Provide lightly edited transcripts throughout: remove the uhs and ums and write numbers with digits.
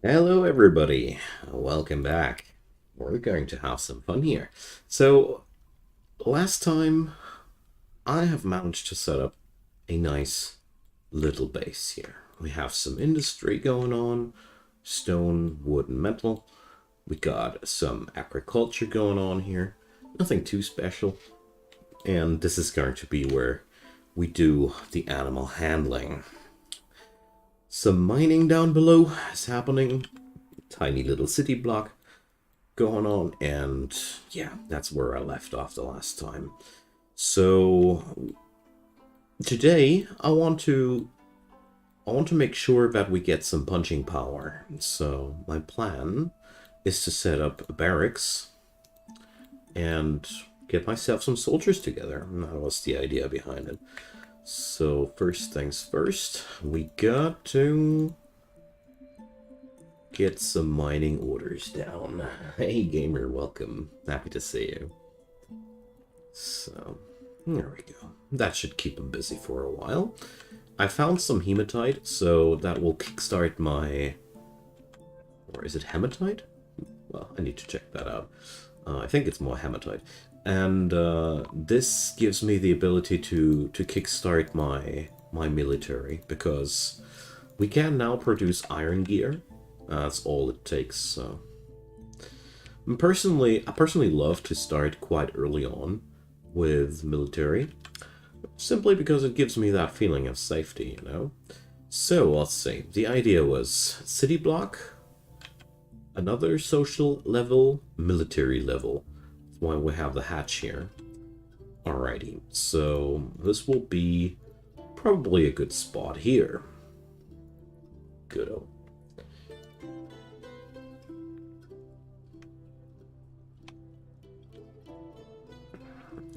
Hello, everybody. Welcome back. We're going to have some fun here. So, last time I have managed to set up a nice little base here. We have some industry going on, stone, wood, and metal. We got some agriculture going on here. Nothing too special. And this is going to be where we do the animal handling. Some mining down below is happening. Tiny little city block going on, and yeah, that's where I left off the last time. So today I want to make sure that we get some punching power. So my plan is to set up a barracks and get myself some soldiers together. That was the idea behind it. So first things first, we got to get some mining orders down. Hey gamer, welcome. Happy to see you. So, there we go. That should keep him busy for a while. I found some hematite, so that will kickstart my... Or is it hematite? Well, I need to check that out. I think it's more hematite. And this gives me the ability to kickstart my military, because we can now produce iron gear. That's all it takes. So, I personally love to start quite early on with military, simply because it gives me that feeling of safety, you know. So let's see. The idea was city block, another social level, military level. That's why we have the hatch here. Alrighty, so this will be probably a good spot here. Good.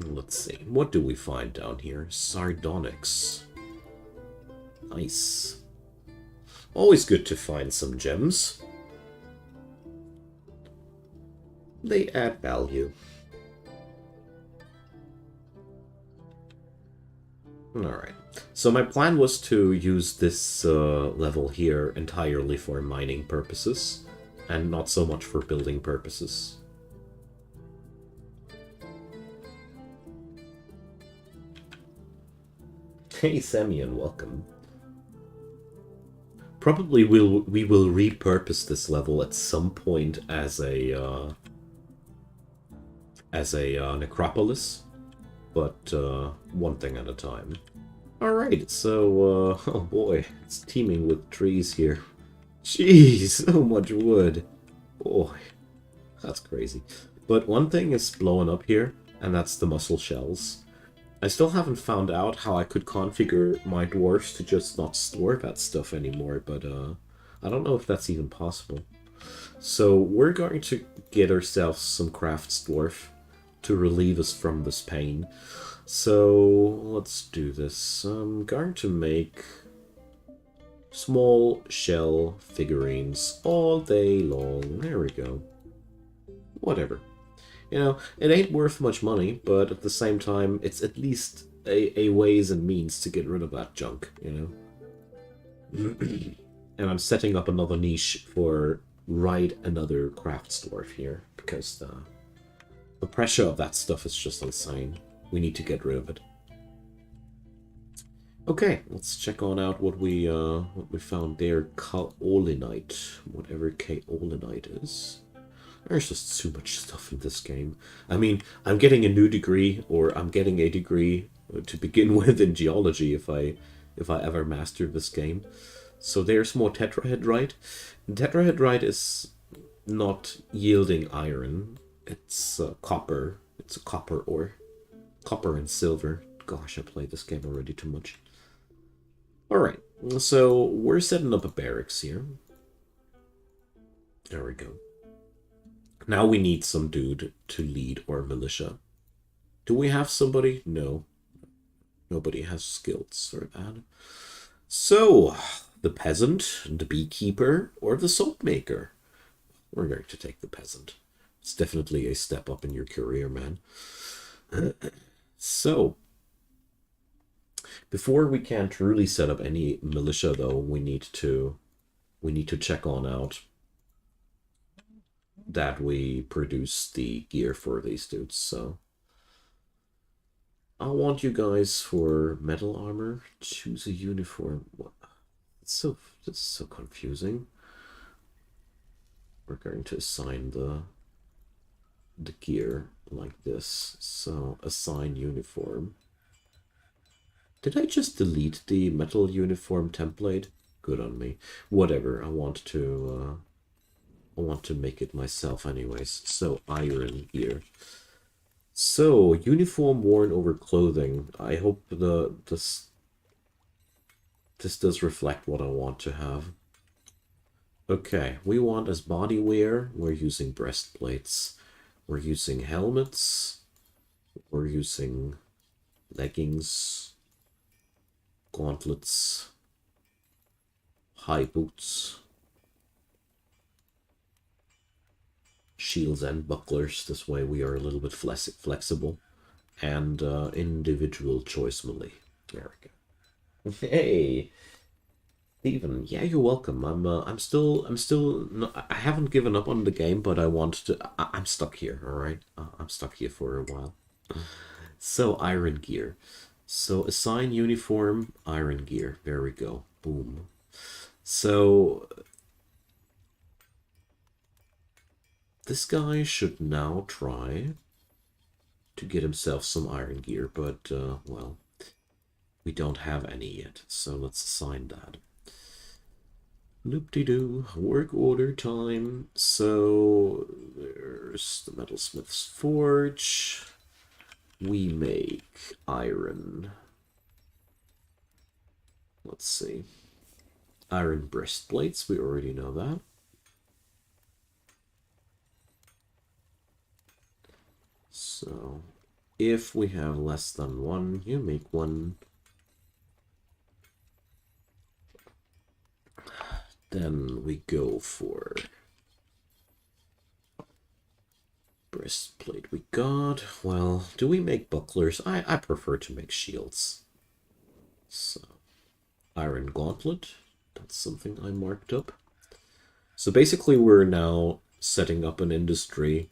Let's see. What do we find down here? Sardonyx. Nice. Always good to find some gems. They add value. Alright. So my plan was to use this level here entirely for mining purposes, and not so much for building purposes. Hey Samian, welcome. Probably we will repurpose this level at some point as a necropolis, but one thing at a time. All right, so oh boy, it's teeming with trees here. Jeez, so much wood. Boy, that's crazy. But one thing is blowing up here, and that's the mussel shells. I still haven't found out how I could configure my dwarfs to just not store that stuff anymore, but I don't know if that's even possible. So we're going to get ourselves some crafts dwarf to relieve us from this pain. So let's do this. I'm going to make small shell figurines all day long. There we go. Whatever. You know, it ain't worth much money, but at the same time, it's at least a ways and means to get rid of that junk, you know? And I'm setting up another niche for another crafts dwarf here, because the pressure of that stuff is just insane. We need to get rid of it. Okay, let's check on out what we found there. Kaolinite, whatever kaolinite is. There's just too much stuff in this game. I mean, I'm getting a new degree, or I'm getting a degree to begin with in geology if I ever master this game. So there's more tetrahedrite. Tetrahedrite is not yielding iron. It's copper. It's a copper ore. Copper and silver. Gosh, I played this game already too much. Alright, so we're setting up a barracks here. There we go. Now we need some dude to lead our militia. Do we have somebody? No. Nobody has skills for that. So, the peasant, the beekeeper, or the salt maker? We're going to take the peasant. It's definitely a step up in your career, man. So, before we can truly set up any militia, though, we need to check on out that we produce the gear for these dudes, so I want you guys for metal armor. Choose a uniform. What? It's so confusing. We're going to assign the gear like this. So assign uniform. Did I just delete the metal uniform template? Good on me. Whatever. I want to make it myself anyways. So iron gear. So uniform worn over clothing. I hope this does reflect what I want to have. Okay, we want as body wear, we're using breastplates. We're using helmets. We're using leggings, gauntlets, high boots, shields and bucklers. This way we are a little bit flexible. And individual choice melee. There we go. Hey, Steven. Yeah, you're welcome. I haven't given up on the game, but I want to. I'm stuck here. All right, I'm stuck here for a while. So iron gear. So assign uniform, iron gear. There we go. Boom. So this guy should now try to get himself some iron gear, but, well, we don't have any yet, so let's assign that. Loop-de-doo, work order time. So there's the metalsmith's forge. We make iron. Let's see. Iron breastplates, we already know that. So if we have less than one, you make one. Then we go for breastplate. We got, well, do we make bucklers? I prefer to make shields. So iron gauntlet, that's something I marked up. So basically we're now setting up an industry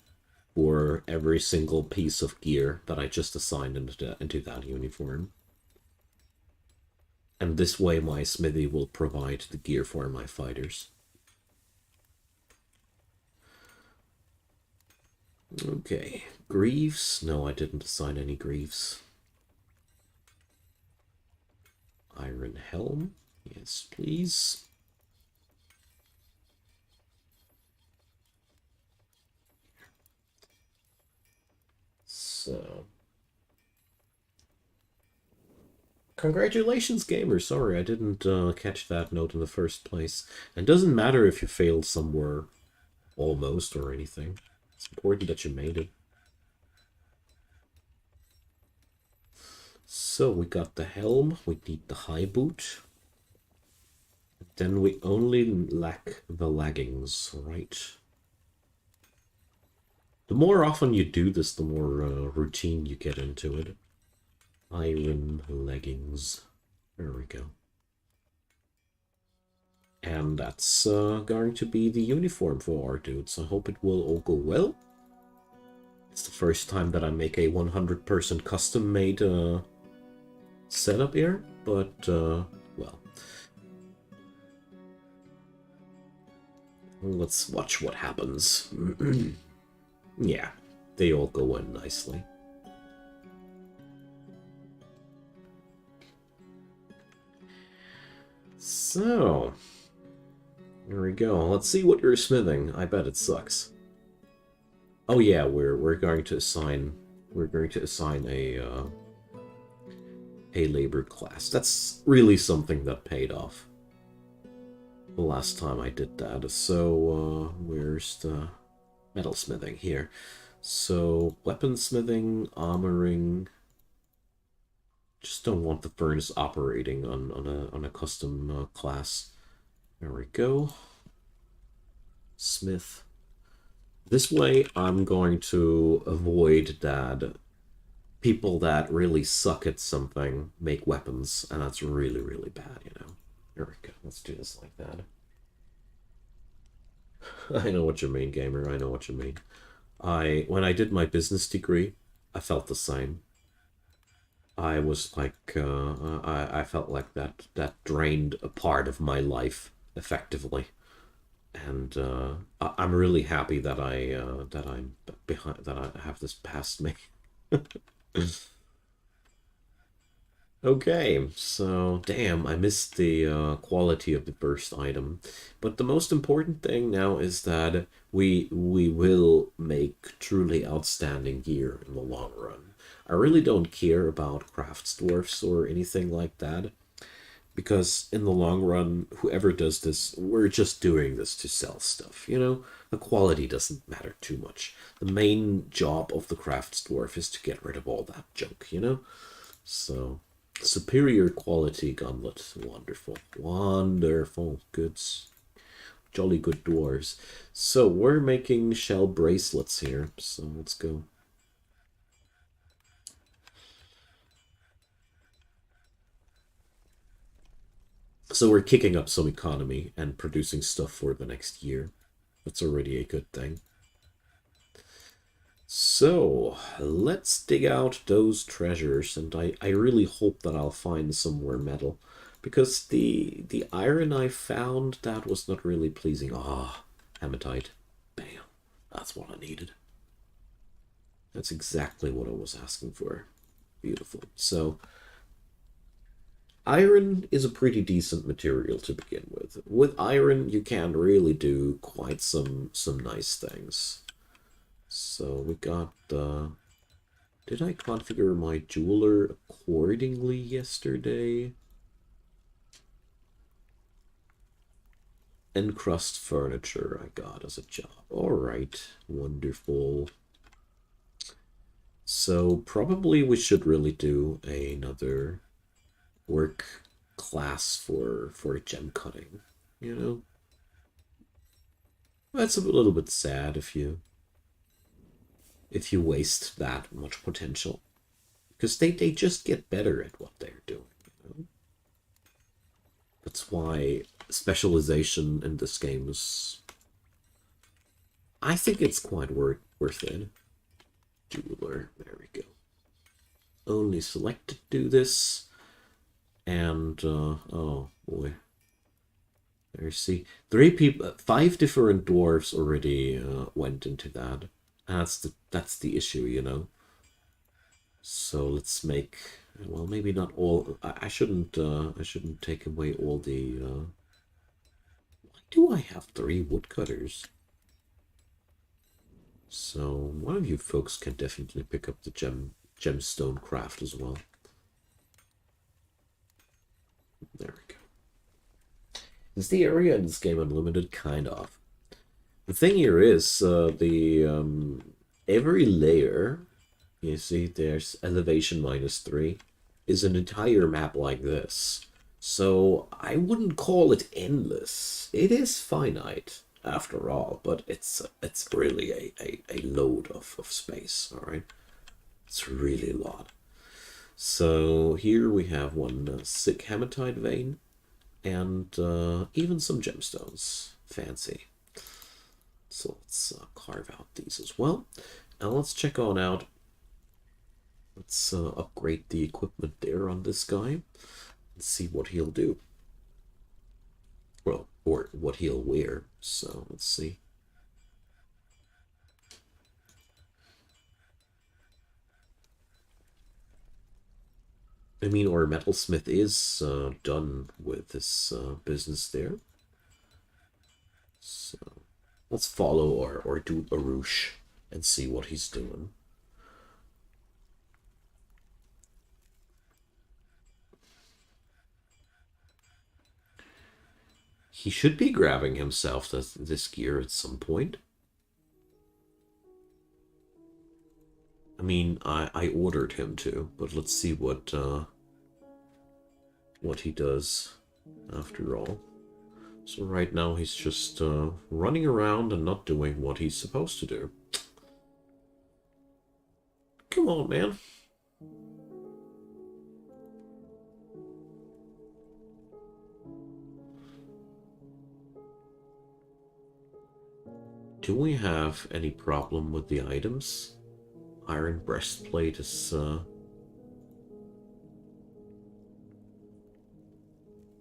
for every single piece of gear that I just assigned into that uniform. And this way my smithy will provide the gear for my fighters. Okay, greaves. No, I didn't assign any greaves. Iron helm. Yes, please. So, congratulations, gamer. Sorry, I didn't catch that note in the first place. And it doesn't matter if you failed somewhere almost or anything. It's important that you made it. So we got the helm. We need the high boot. Then we only lack the leggings, right? The more often you do this, the more routine you get into it. Iron leggings. There we go. And that's going to be the uniform for our dudes. I hope it will all go well. It's the first time that I make a 100% custom-made setup here, but, well. Let's watch what happens. Yeah, they all go in nicely. So, here we go. Let's see what you're smithing. I bet it sucks. Oh yeah, we're going to assign a labor class. That's really something that paid off the last time I did that. So where's the metalsmithing here? So weaponsmithing, armoring. Just don't want the furnace operating on a custom class. There we go. Smith. This way, I'm going to avoid that people that really suck at something make weapons, and that's really, really bad, you know. There we go. Let's do this like that. I know what you mean, gamer. I know what you mean. When I did my business degree, I felt the same. I was like, I felt like that drained a part of my life effectively, and I'm really happy that I'm behind, that I have this past me. Okay, so damn, I missed the quality of the burst item, but the most important thing now is that we will make truly outstanding gear in the long run. I really don't care about crafts dwarfs or anything like that, because in the long run, whoever does this, we're just doing this to sell stuff, you know? The quality doesn't matter too much. The main job of the crafts dwarf is to get rid of all that junk, you know? So, superior quality gauntlet. Wonderful. Wonderful. Goods. Jolly good dwarves. So, we're making shell bracelets here. So, let's go. So, we're kicking up some economy and producing stuff for the next year. That's already a good thing. So, let's dig out those treasures, and I really hope that I'll find some more metal. Because the iron I found, that was not really pleasing. Ah, hematite. Bam. That's what I needed. That's exactly what I was asking for. Beautiful. So, iron is a pretty decent material to begin with. With iron, you can really do quite some nice things. So, we got did I configure my jeweler accordingly yesterday? Encrust furniture I got as a job. Alright, wonderful. So probably we should really do another work class for gem cutting, you know? That's a little bit sad if you waste that much potential. Because they just get better at what they're doing, you know? That's why specialization in this game is, I think it's quite worth it. Jeweler, there we go. Only select to do this, and oh boy, there's see 3 people, 5 different dwarves already went into that. And that's the issue, you know. So let's make, well, maybe not all. I shouldn't take away all the. Why do I have 3 woodcutters? So one of you folks can definitely pick up the gemstone craft as well. There we go. Is the area in this game unlimited? Kind of. The thing here is the every layer, you see, there's elevation -3, is an entire map like this. So I wouldn't call it endless. It is finite after all, but it's really a load of space. All right, it's really a lot. So here we have one sick hematite vein and even some gemstones. Fancy. So let's carve out these as well. Now let's check on out. Let's upgrade the equipment there on this guy and see what he'll do. Well, or what he'll wear. So let's see. I mean, our metalsmith is done with this business there. So let's follow or do Arush and see what he's doing. He should be grabbing himself this gear at some point. I mean, I ordered him to, but let's see what he does after all. So right now he's just running around and not doing what he's supposed to do. Come on, man. Do we have any problem with the items? Iron breastplate is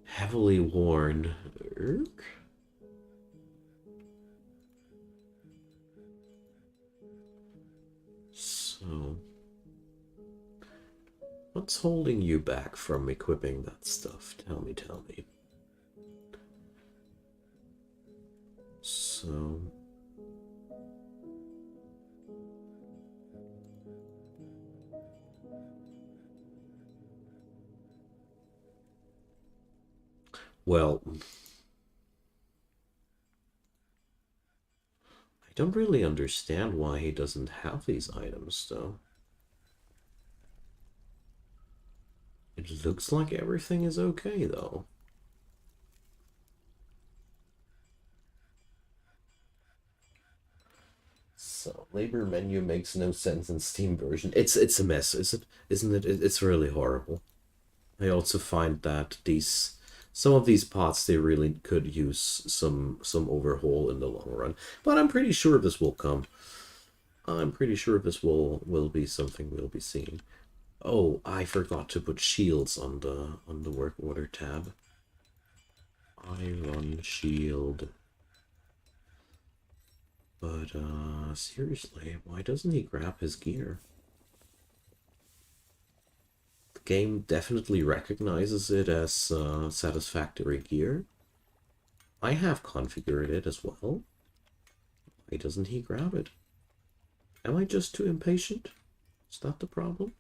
heavily worn. Erk? So, what's holding you back from equipping that stuff? Tell me, tell me. So, well, I don't really understand why he doesn't have these items, though. It looks like everything is okay, though. So, labor menu makes no sense in Steam version. It's a mess, isn't it? It's really horrible. I also find that some of these pots they really could use some overhaul in the long run. But I'm pretty sure this will come. I'm pretty sure this will be something we'll be seeing. Oh, I forgot to put shields on the work order tab. Iron shield. But seriously, why doesn't he grab his gear? The game definitely recognizes it as satisfactory gear. I have configured it as well. Why doesn't he grab it? Am I just too impatient? Is that the problem?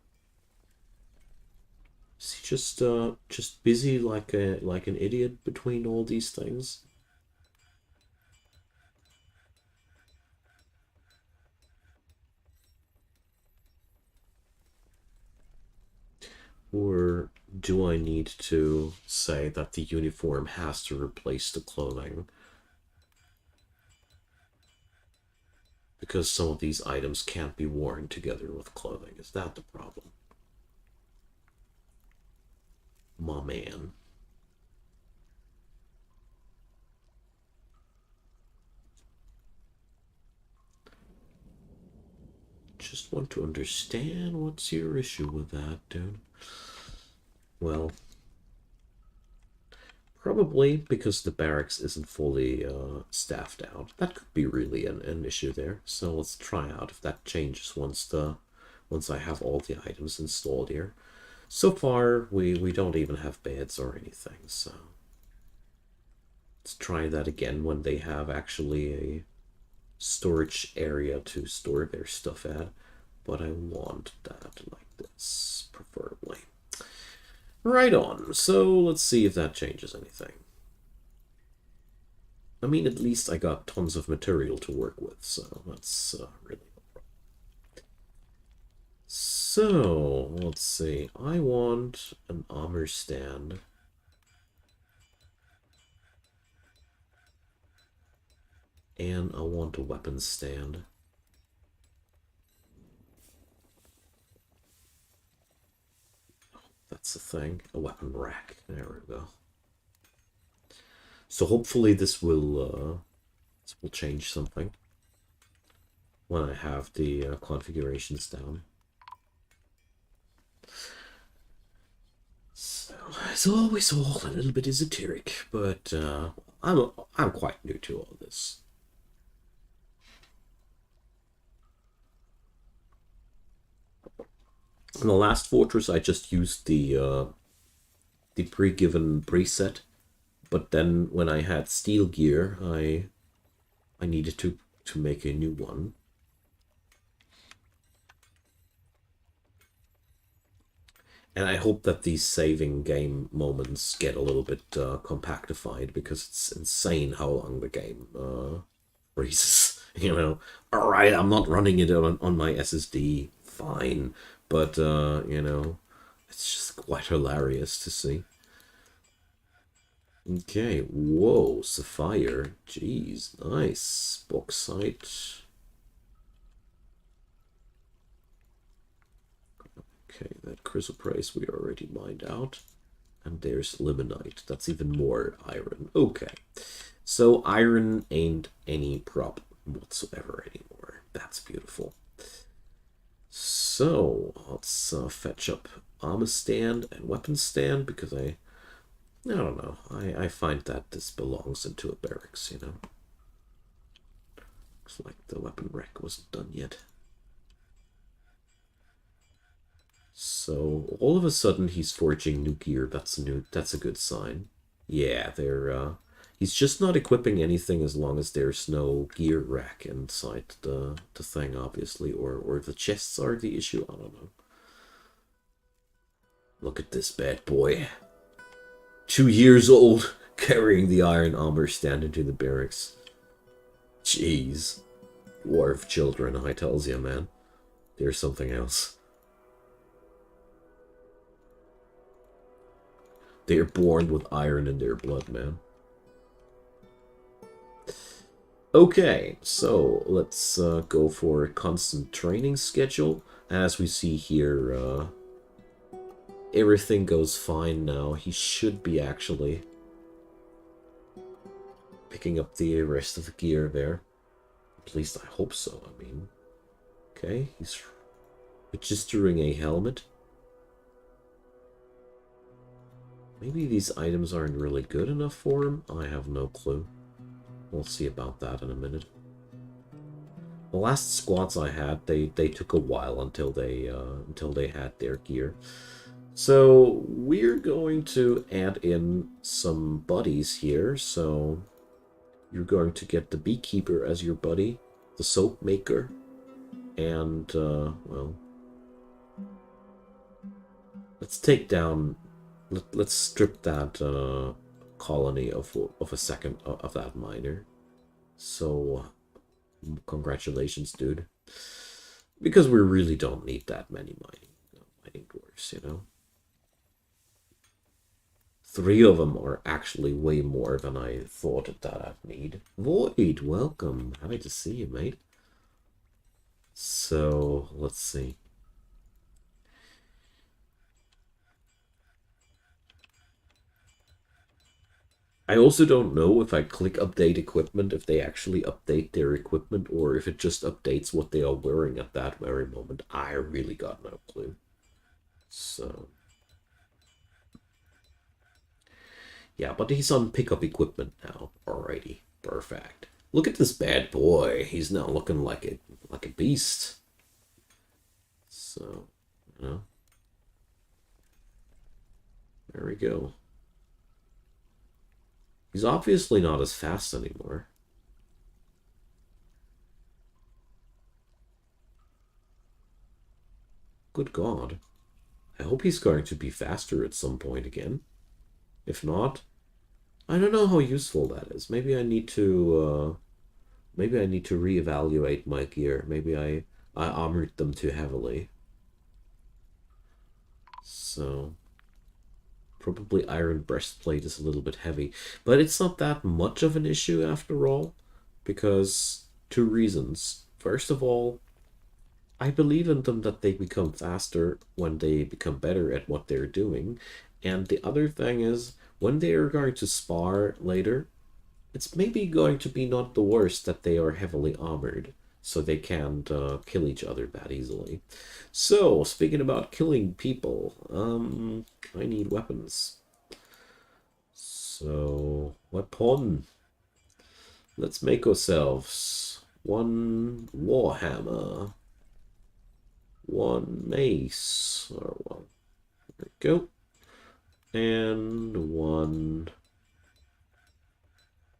Is he just busy like an idiot between all these things? Or do I need to say that the uniform has to replace the clothing? Because some of these items can't be worn together with clothing. Is that the problem? My man. Just want to understand what's your issue with that, dude. Well, probably because the barracks isn't fully staffed out. That could be really an issue there. So let's try out if that changes once I have all the items installed here. So far, we don't even have beds or anything, so let's try that again when they have actually a storage area to store their stuff at. But I want that like this, preferably. Right on. So let's see if that changes anything. I mean, at least I got tons of material to work with, so that's really no problem. So, let's see. I want an armor stand. And I want a weapon stand. That's the thing. A weapon rack. There we go. So hopefully this will change something when I have the configurations down. So it's always all a little bit esoteric, but I'm quite new to all this. In the last fortress, I just used the pre-given preset, but then when I had steel gear, I needed to make a new one. And I hope that these saving game moments get a little bit compactified, because it's insane how long the game freezes. You know, all right, I'm not running it on my SSD, fine, but you know, it's just quite hilarious to see. Okay, whoa, sapphire, jeez, nice, bauxite. Okay, that chrysoprase we already mined out. And there's limonite. That's even more iron. Okay. So iron ain't any problem. whatsoever anymore. That's beautiful. So let's fetch up armor stand and weapon stand because I don't know. I find that this belongs into a barracks, you know. Looks like the weapon rack wasn't done yet. So all of a sudden he's forging new gear. That's a good sign. Yeah, he's just not equipping anything as long as there's no gear rack inside the thing, obviously, or the chests are the issue. I don't know. Look at this bad boy. 2 years old, carrying the iron armor stand into the barracks. Jeez. Dwarf children, I tells you, man. There's something else. They're born with iron in their blood, man. Okay, so let's go for a constant training schedule. As we see here, everything goes fine now. He should be actually picking up the rest of the gear there. At least I hope so, I mean. Okay, he's registering a helmet. Maybe these items aren't really good enough for him. I have no clue. We'll see about that in a minute. The last squads I had, they took a while until they had their gear. So we're going to add in some buddies here. So you're going to get the beekeeper as your buddy, the soap maker, and well, let's take down. Let's strip that colony of a second of that miner. So congratulations, dude. Because we really don't need that many mining dwarfs, you know. 3 of them are actually way more than I thought that I'd need. Void, welcome. Happy to see you, mate. So let's see. I also don't know if I click update equipment, if they actually update their equipment, or if it just updates what they are wearing at that very moment. I really got no clue. So, yeah, but he's on pickup equipment now. Alrighty, perfect. Look at this bad boy. He's now looking like a beast. So, you know, there we go. He's obviously not as fast anymore. Good God. I hope he's going to be faster at some point again. If not, I don't know how useful that is. Maybe I need to reevaluate my gear. Maybe I armored them too heavily. So probably iron breastplate is a little bit heavy, but it's not that much of an issue after all, because 2 reasons. First of all, I believe in them that they become faster when they become better at what they're doing. And the other thing is, when they are going to spar later, it's maybe going to be not the worst that they are heavily armored, so they can't kill each other that easily. So, speaking about killing people, I need weapons. So, weapon. Let's make ourselves one warhammer, one mace, or one. There we go. And one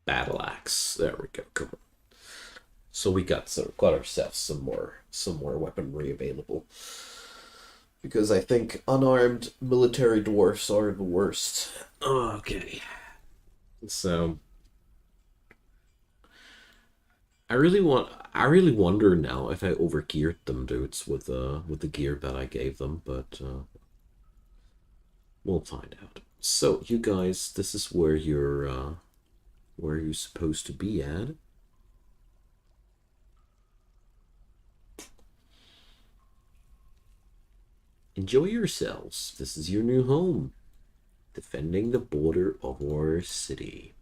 battle axe. There we go. Come on. So we got ourselves some more weaponry available. Because I think unarmed military dwarfs are the worst. Okay. So I really wonder now if I overgeared them dudes with the gear that I gave them, but we'll find out. So you guys, this is where you're supposed to be at. Enjoy yourselves. This is your new home. Defending the border of our city.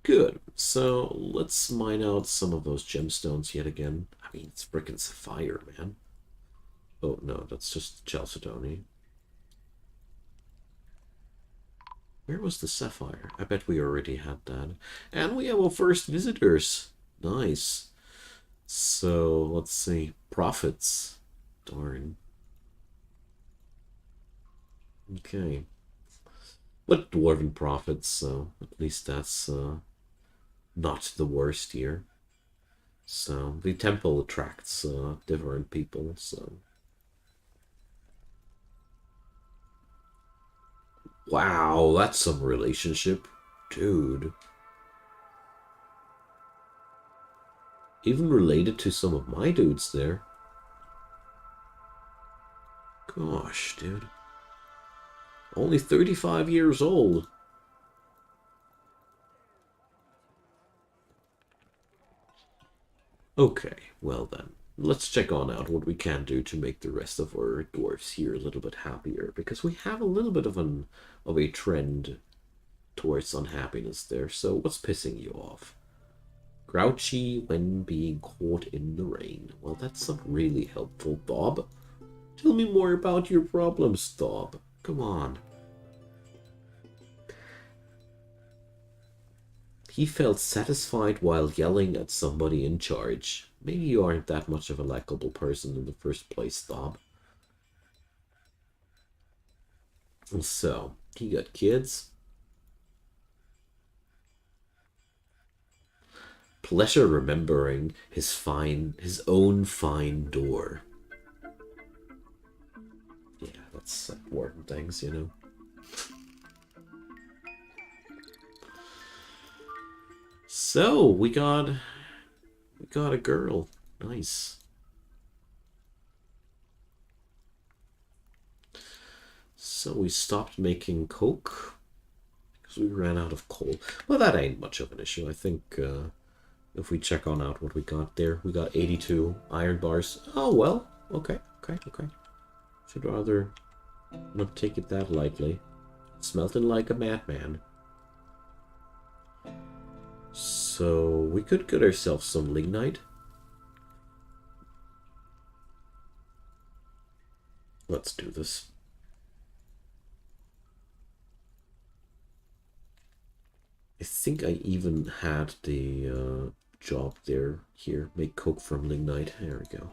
Good. So let's mine out some of those gemstones yet again. I mean, it's frickin' sapphire, man. Oh no, that's just chalcedony. Where was the sapphire? I bet we already had that. And we have our first visitors. Nice. So let's see. Profits. Darn. Okay. But dwarven profits, so at least that's not the worst here. So the temple attracts different people, so. Wow, that's some relationship. Dude. Even related to some of my dudes there. Gosh, dude. Only 35 years old. Okay, well then. Let's check on out what we can do to make the rest of our dwarfs here a little bit happier. Because we have a little bit of a trend towards unhappiness there. So what's pissing you off? Grouchy when being caught in the rain. Well, that's not really helpful, Bob. Tell me more about your problems, Bob. Come on. He felt satisfied while yelling at somebody in charge. Maybe you aren't that much of a likable person in the first place, Bob. So, he got kids. Pleasure remembering his own fine door. Yeah, that's important things, you know. So, we got a girl. Nice. So we stopped making coke because we ran out of coal. Well, that ain't much of an issue. I think if we check on out what we got there, we got 82 iron bars. Oh, well. Okay. Should rather not take it that lightly. Smelting like a madman. So we could get ourselves some lignite. Let's do this. I think I even had the job there. Here, make coke from lignite. There we go.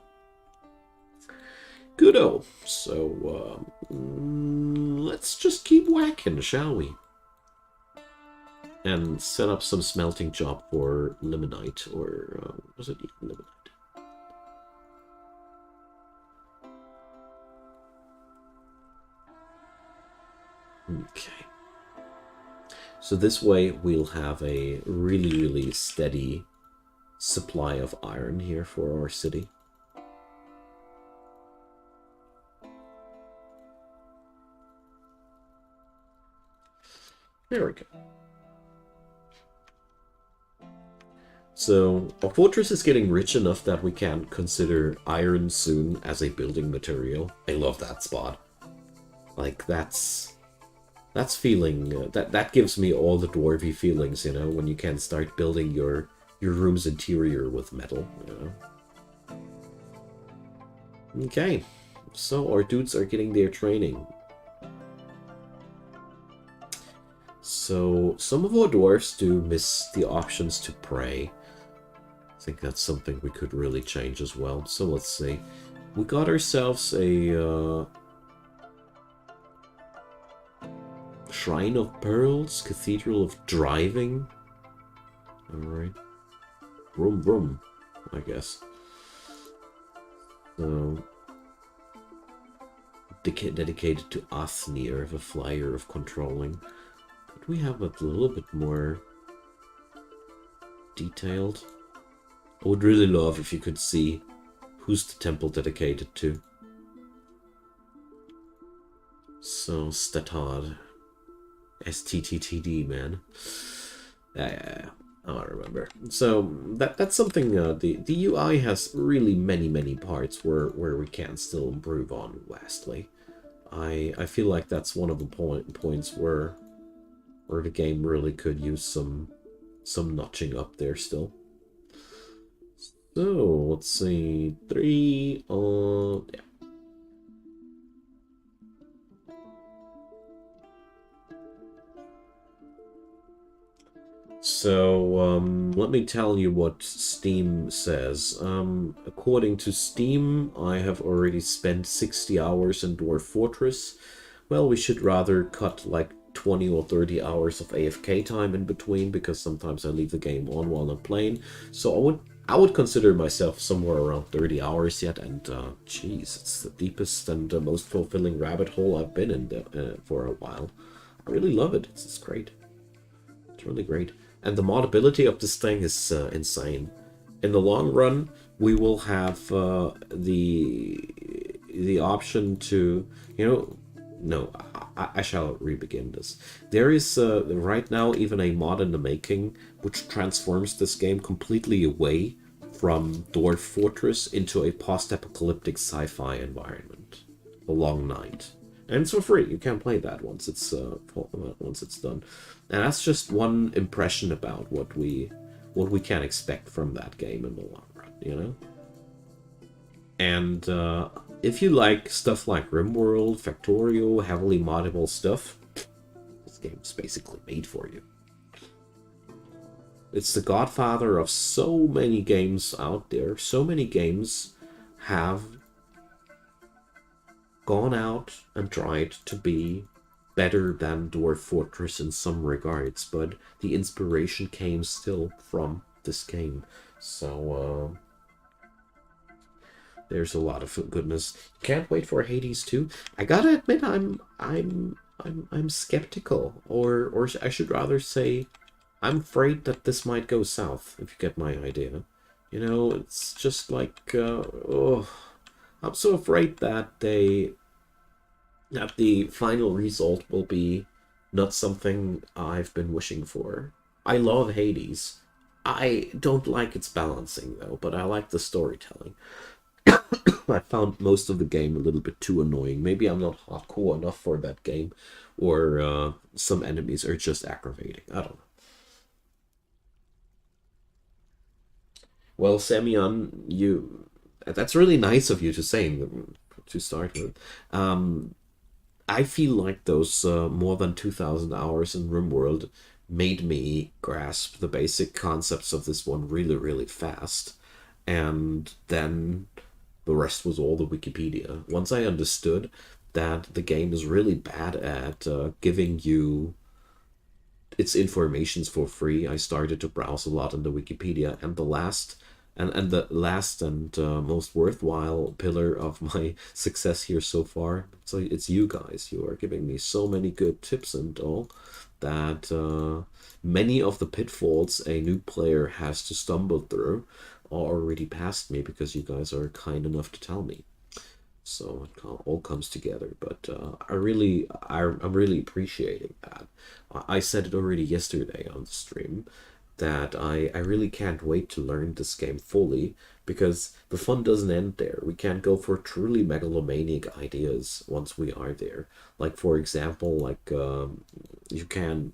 Goodo. So, let's just keep whacking, shall we? And set up some smelting job for limonite, or was it limonite? Okay. So this way we'll have a really steady supply of iron here for our city. There we go. So our fortress is getting rich enough that we can consider iron soon as a building material. I love that spot. Like that's feeling that gives me all the dwarvy feelings, you know, when you can start building your room's interior with metal, you know. Okay, so our dudes are getting their training. So some of our dwarfs do miss the options to pray. I think that's something we could really change as well. So let's see. We got ourselves a Shrine of Pearls, Cathedral of Driving. Alright. Vroom vroom, I guess. So, dedicated to Athnir, the flyer of controlling. Could we have a little bit more detailed? I would really love if you could see who's the temple dedicated to. So, Statad. STTTD, man. Yeah, I don't remember. So that's something. The UI has really many parts where we can still improve on vastly. I feel like that's one of the points where the game really could use some some notching up there still. So let's see, 3 yeah. So let me tell you what Steam says. According to Steam, I have already spent 60 hours in Dwarf Fortress. Well, we should rather cut like 20 or 30 hours of AFK time in between, because sometimes I leave the game on while I'm playing. So I would consider myself somewhere around 30 hours yet, and geez, it's the deepest and most fulfilling rabbit hole I've been in for a while. I really love it. It's great. It's really great. And the modability of this thing is insane. In the long run, we will have the option to, no, I shall re-begin this. There is right now even a mod in the making which transforms this game completely away from Dwarf Fortress into a post-apocalyptic sci-fi environment. The Long Night. And it's for free. You can play that once it's done. And that's just one impression about what we can expect from that game in the long run. And if you like stuff like RimWorld, Factorio, heavily moddable stuff, this game's basically made for you. It's the godfather of so many games out there. So many games have gone out and tried to be better than Dwarf Fortress in some regards, but the inspiration came still from this game. So there's a lot of goodness. Can't wait for Hades 2. I gotta admit, I'm skeptical, or I should rather say, I'm afraid that this might go south. If you get my idea, it's just like, oh, I'm so afraid that the final result will be not something I've been wishing for. I love Hades. I don't like its balancing though, but I like the storytelling. I found most of the game a little bit too annoying. Maybe I'm not hardcore enough for that game, or some enemies are just aggravating. I don't know. Well, Semyon, that's really nice of you to say to start with. I feel like those more than 2,000 hours in RimWorld made me grasp the basic concepts of this one really, really fast. And then the rest was all the Wikipedia. Once I understood that the game is really bad at giving you its informations for free, I started to browse a lot in the Wikipedia, and the last and most worthwhile pillar of my success here so far. So it's you guys. You are giving me so many good tips and all that many of the pitfalls a new player has to stumble through are already past me, because you guys are kind enough to tell me. So it all comes together, but I'm really appreciating that. I said it already yesterday on the stream that I really can't wait to learn this game fully, because the fun doesn't end there. We can go for truly megalomaniac ideas once we are there. Like, for example, like you can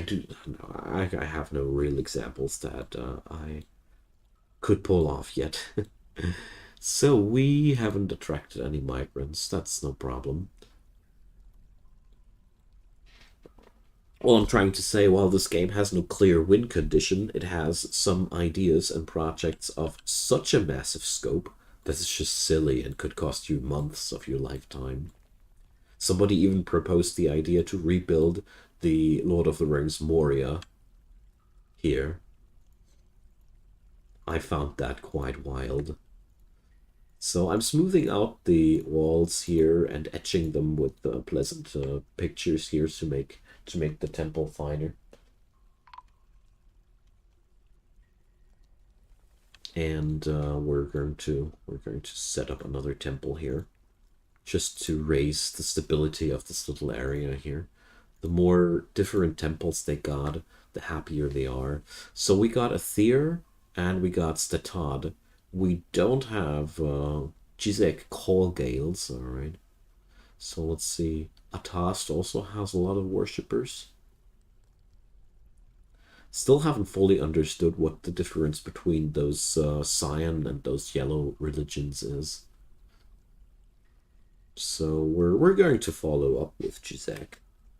do. No, I have no real examples that I could pull off yet. So we haven't attracted any migrants. That's no problem. Well, I'm trying to say, while this game has no clear win condition, it has some ideas and projects of such a massive scope that it's just silly and could cost you months of your lifetime. Somebody even proposed the idea to rebuild the Lord of the Rings Moria here. I found that quite wild. So I'm smoothing out the walls here and etching them with pleasant pictures here to make the temple finer. And we're going to set up another temple here, just to raise the stability of this little area here. The more different temples they got, the happier they are. So we got Aether and we got Statad. We don't have Gizek Call Gales, alright. So let's see. Atast also has a lot of worshippers. Still haven't fully understood what the difference between those cyan and those yellow religions is. So we're going to follow up with Chizek.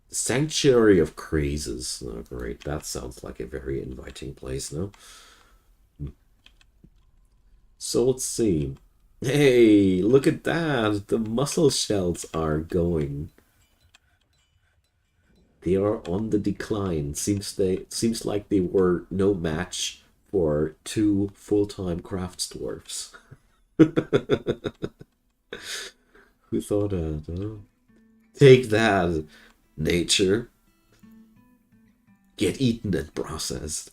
Sanctuary of Crazes. Oh, great. That sounds like a very inviting place, no? So let's see. Hey, look at that. The muscle shells are going. They are on the decline. Seems like they were no match for two full-time crafts dwarfs. Who thought that? Huh? Take that, nature. Get eaten and processed.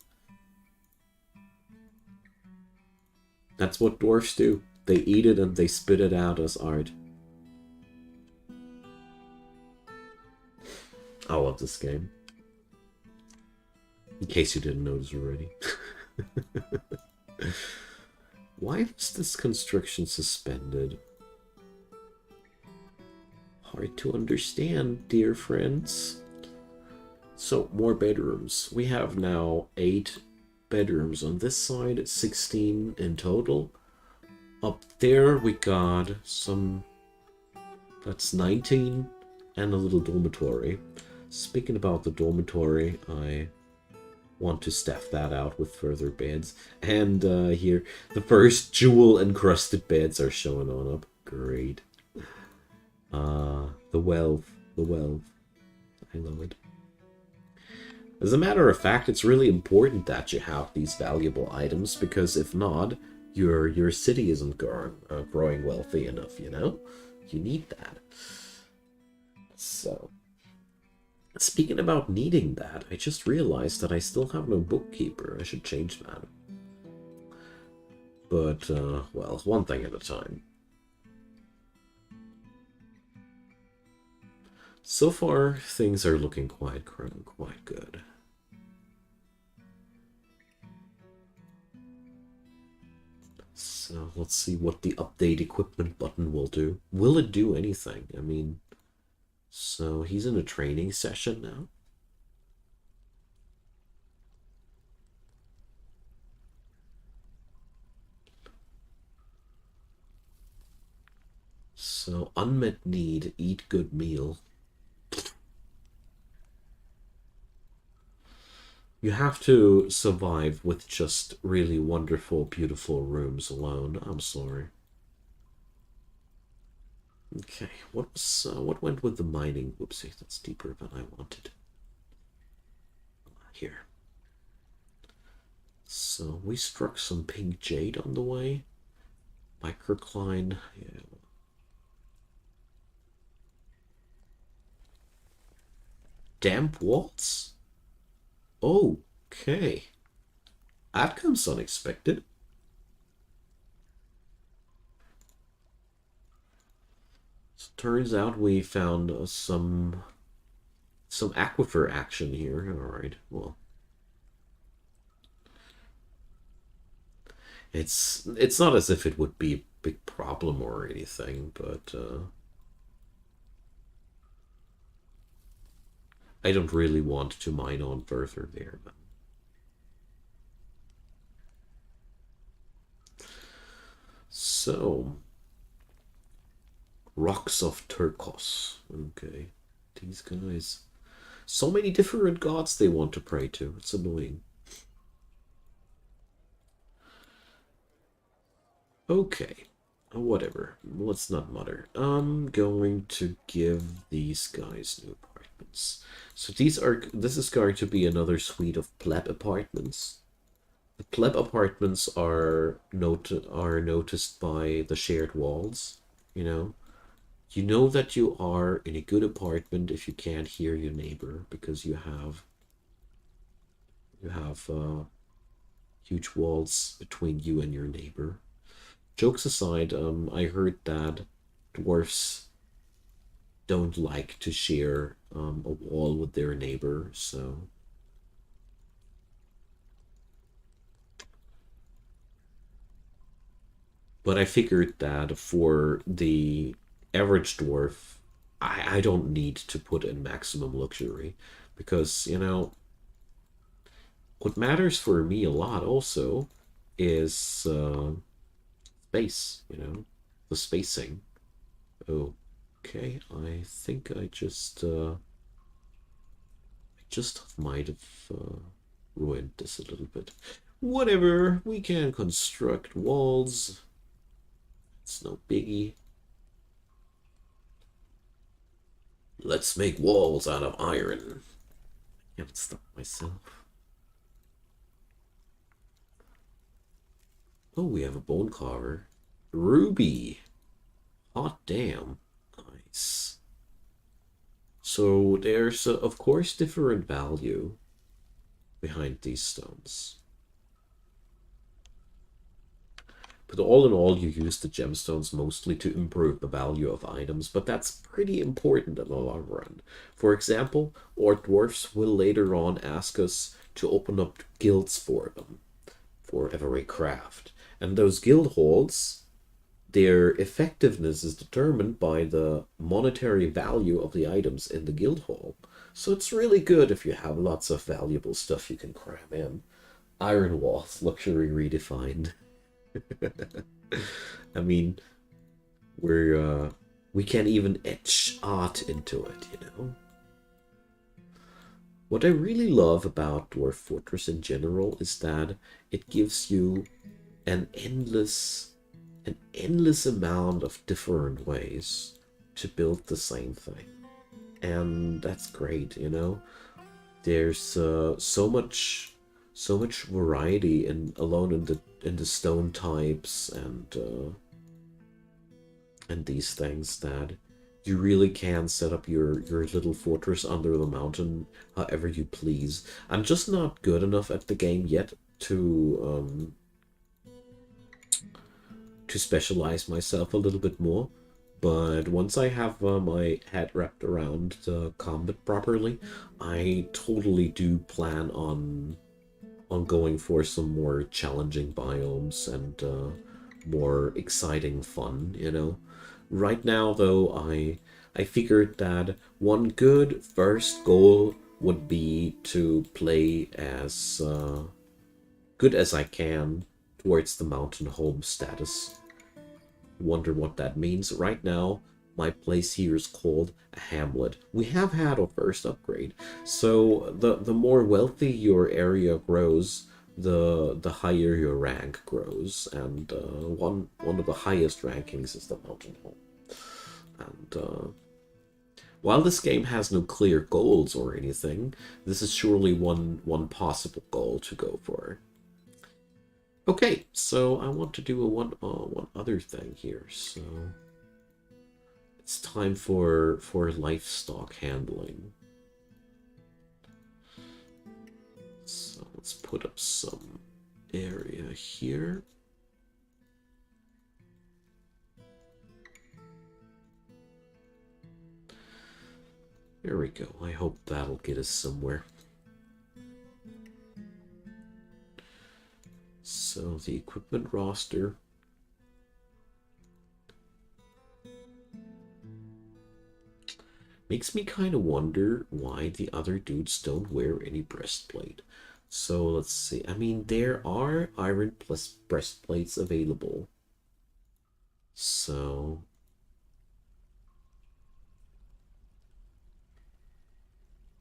That's what dwarfs do. They eat it and they spit it out as art. I love this game. In case you didn't notice already. Why is this construction suspended? Hard to understand, dear friends. So, more bedrooms. We have now 8 bedrooms on this side, 16 in total. Up there we got some... That's 19 and a little dormitory. Speaking about the dormitory, I want to staff that out with further beds. And here, the first jewel-encrusted beds are showing on up. Great. The wealth. The wealth. I love it. As a matter of fact, it's really important that you have these valuable items, because if not, your city isn't growing wealthy enough, you know? You need that. So, speaking about needing that, I just realized that I still have no bookkeeper. I should change that. But, well, one thing at a time. So far, things are looking quite good. So let's see what the update equipment button will do. Will it do anything? I mean, so he's in a training session now. So unmet need, eat good meal. You have to survive with just really wonderful, beautiful rooms alone. I'm sorry. Okay, what went with the mining? Whoopsie, that's deeper than I wanted. Here. So we struck some pink jade on the way. Microcline, yeah. Damp walls? Okay. That comes unexpected. So turns out we found some aquifer action here. Alright, well. It's not as if it would be a big problem or anything, but I don't really want to mine on further there. But... So, rocks of Turkos. Okay, these guys. So many different gods they want to pray to. It's annoying. Okay, whatever. Let's not mutter. I'm going to give these guys new apartments. So this is going to be another suite of pleb apartments. The pleb apartments are noticed by the shared walls, you know. You know that you are in a good apartment if you can't hear your neighbor, because you have huge walls between you and your neighbor. Jokes aside, I heard that dwarfs don't like to share a wall with their neighbor, so... But I figured that for the average dwarf, I don't need to put in maximum luxury, because, you know, what matters for me a lot also is space, the spacing. Okay, I think I just might have ruined this a little bit. Whatever, we can construct walls. It's no biggie. Let's make walls out of iron. I can't stop myself. Oh, we have a bone carver. Ruby. Hot damn. Nice. So there's, of course, different value behind these stones. But all in all, you use the gemstones mostly to improve the value of items, but that's pretty important in the long run. For example, our dwarfs will later on ask us to open up guilds for them, for every craft. And those guild halls, their effectiveness is determined by the monetary value of the items in the guild hall. So it's really good if you have lots of valuable stuff you can cram in. Iron walls, luxury redefined. I mean, we can even etch art into it, What I really love about Dwarf Fortress in general is that it gives you an endless amount of different ways to build the same thing. And that's great, There's so much variety in the stone types and these things that you really can set up your little fortress under the mountain however you please. I'm just not good enough at the game yet to specialize myself a little bit more. But once I have my head wrapped around the combat properly, I totally do plan on going for some more challenging biomes and more exciting fun, Right now, though, I figured that one good first goal would be to play as good as I can towards the mountain home status. Wonder what that means. Right now, my place here is called a hamlet. We have had our first upgrade, so the more wealthy your area grows, the higher your rank grows, and one of the highest rankings is the mountain home. And while this game has no clear goals or anything, this is surely one possible goal to go for. Okay, so I want to do one other thing here. So it's time for livestock handling. So let's put up some area here. There we go. I hope that'll get us somewhere. So the equipment roster. Makes me kind of wonder why the other dudes don't wear any breastplate. So let's see. I mean, there are iron plus breastplates available. So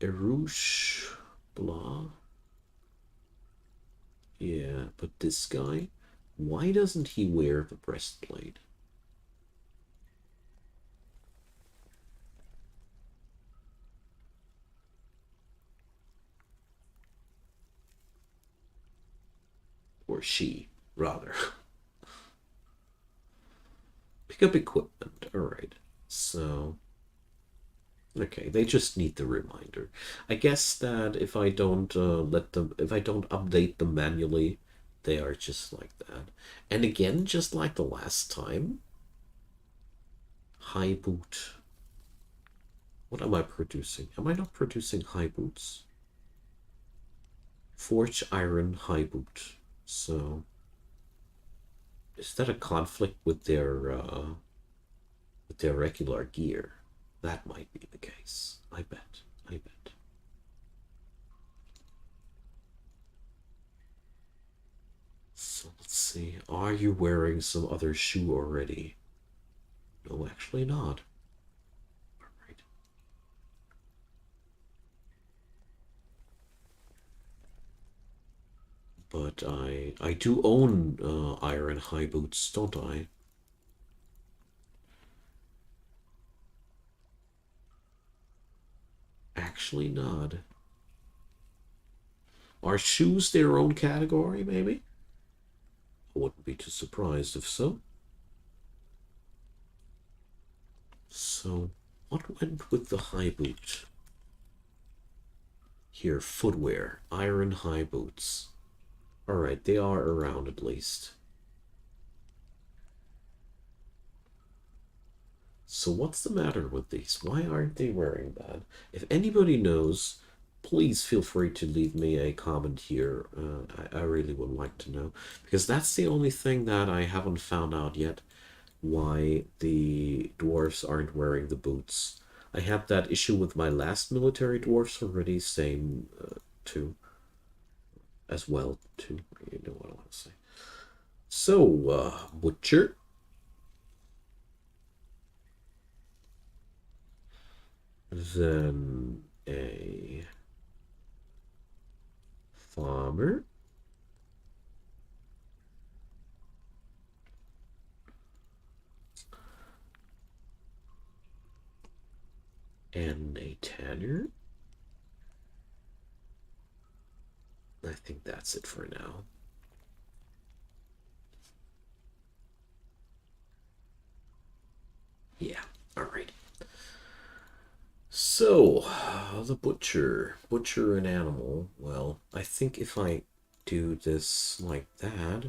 Erouche, blah. Yeah, but this guy, why doesn't he wear the breastplate? Or she, rather. Pick up equipment. Alright. So okay, they just need the reminder. I guess that if I don't if I don't update them manually, they are just like that. And again, just like the last time, high boot. What am I producing? Am I not producing high boots? Forge iron high boot. So is that a conflict with their regular gear? That might be the case. I bet. see. Are you wearing some other shoe already? No, actually not. Alright. But I do own iron high boots, don't I? Actually not. Are shoes their own category, maybe? I wouldn't be too surprised if so. So, what went with the high boot? Here, footwear, iron high boots. Alright, they are around at least. So what's the matter with these? Why aren't they wearing that? If anybody knows, please feel free to leave me a comment here. I really would like to know. Because that's the only thing that I haven't found out yet. Why the dwarves aren't wearing the boots. I had that issue with my last military dwarfs already, same too. As well, too. You know what I want to say. So, Butcher. Then a farmer. And a tanner. I think that's it for now. Yeah, alright. So, the butcher. Butcher an animal. Well, I think if I do this like that...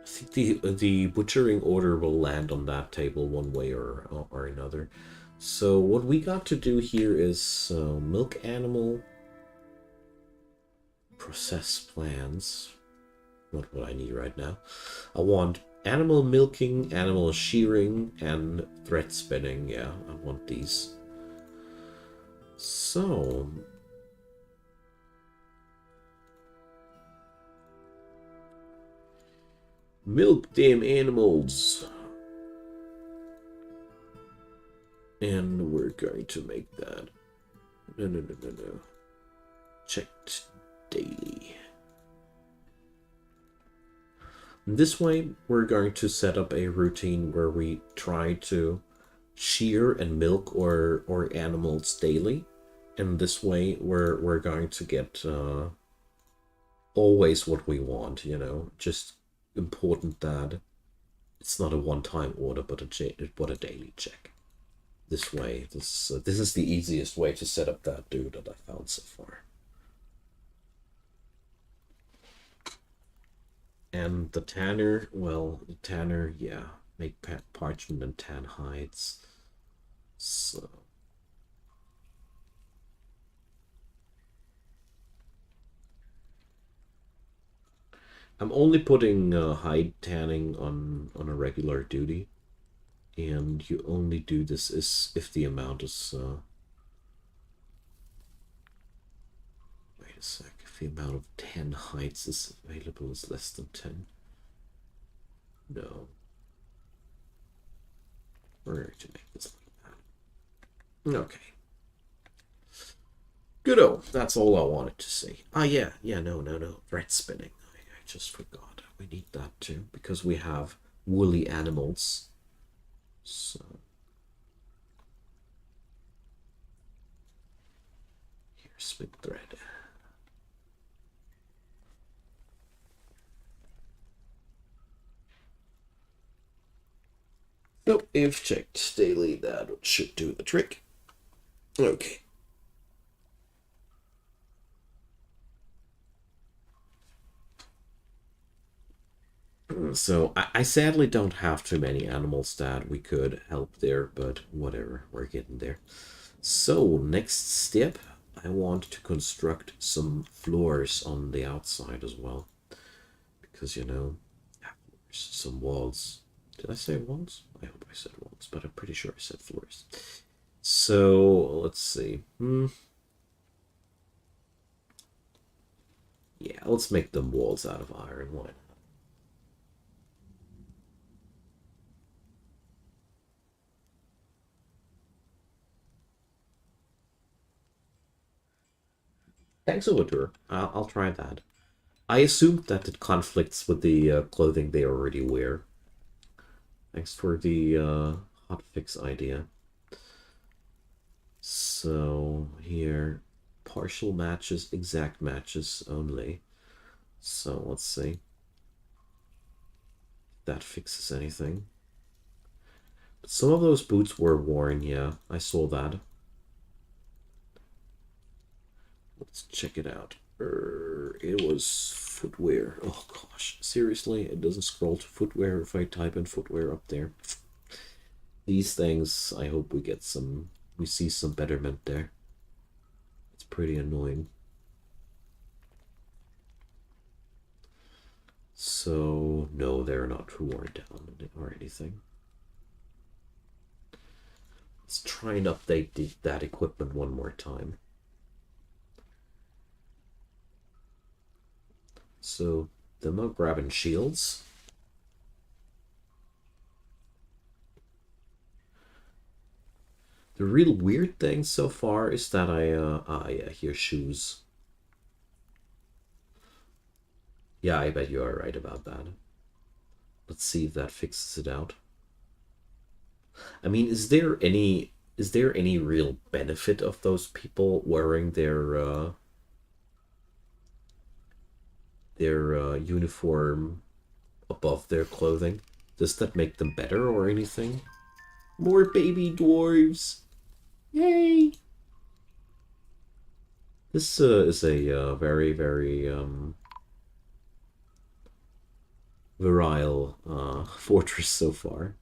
I think the butchering order will land on that table one way or another. So what we got to do here is milk animal, process plans. Not what I need right now. I want animal milking, animal shearing, and thread spinning. Yeah, I want these. So... milk them animals. And we're going to make that. No. Checked daily. This way, we're going to set up a routine where we try to shear and milk or animals daily. And this way, we're going to get always what we want, you know. Just important that it's not a one-time order, but a daily check. This way, this is the easiest way to set up that dude that I found so far. And the tanner, well, the tanner, yeah, make parchment and tan hides. So I'm only putting hide tanning on a regular duty, and you only do this if the amount is wait a sec. If the amount of 10 hides is available is less than 10. No. We're going to make this like that. Okay. Good-o. That's all I wanted to see. Ah, yeah. No. Thread spinning. I just forgot. We need that too, because we have woolly animals. So... here, spin thread. Nope, if checked daily, that should do the trick. Okay. So I sadly don't have too many animals that we could help there, but whatever, we're getting there. So next step, I want to construct some floors on the outside as well, because you know, some walls. Did I say walls? I hope I said walls, but I'm pretty sure I said floors. So let's see. let's make them walls out of iron. Why not? Thanks, Overture. I'll try that. I assumed that it conflicts with the clothing they already wear. Thanks for the hotfix idea. So here, partial matches, exact matches only. So let's see if that fixes anything. But some of those boots were worn, yeah, I saw that. Let's check it out. It was footwear. Oh gosh, seriously, it doesn't scroll to footwear if I type in footwear up there. These things, I hope we see some betterment there. It's pretty annoying. So, no, they're not worn down or anything. Let's try and update that equipment one more time. So, demo grabbing shields. The real weird thing so far is that yeah, here's shoes. Yeah, I bet you are right about that. Let's see if that fixes it out. I mean, is there any real benefit of those people wearing their uniform above their clothing? Does that make them better or anything? More baby dwarves! Yay! This is a very, very virile fortress so far.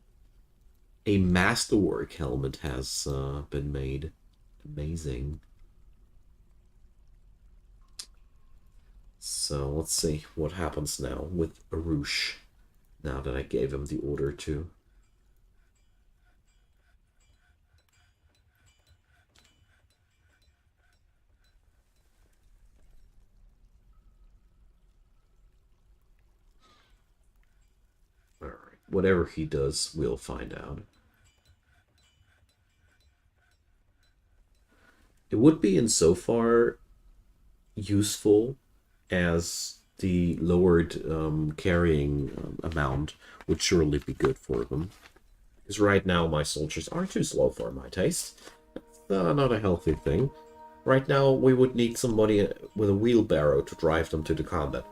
A masterwork helmet has been made. Amazing. So let's see what happens now with Arush, now that I gave him the order to. Alright, whatever he does, we'll find out. It would be insofar useful as the lowered carrying amount would surely be good for them. Because right now my soldiers are too slow for my taste. That's not a healthy thing. Right now we would need somebody with a wheelbarrow to drive them to the combat.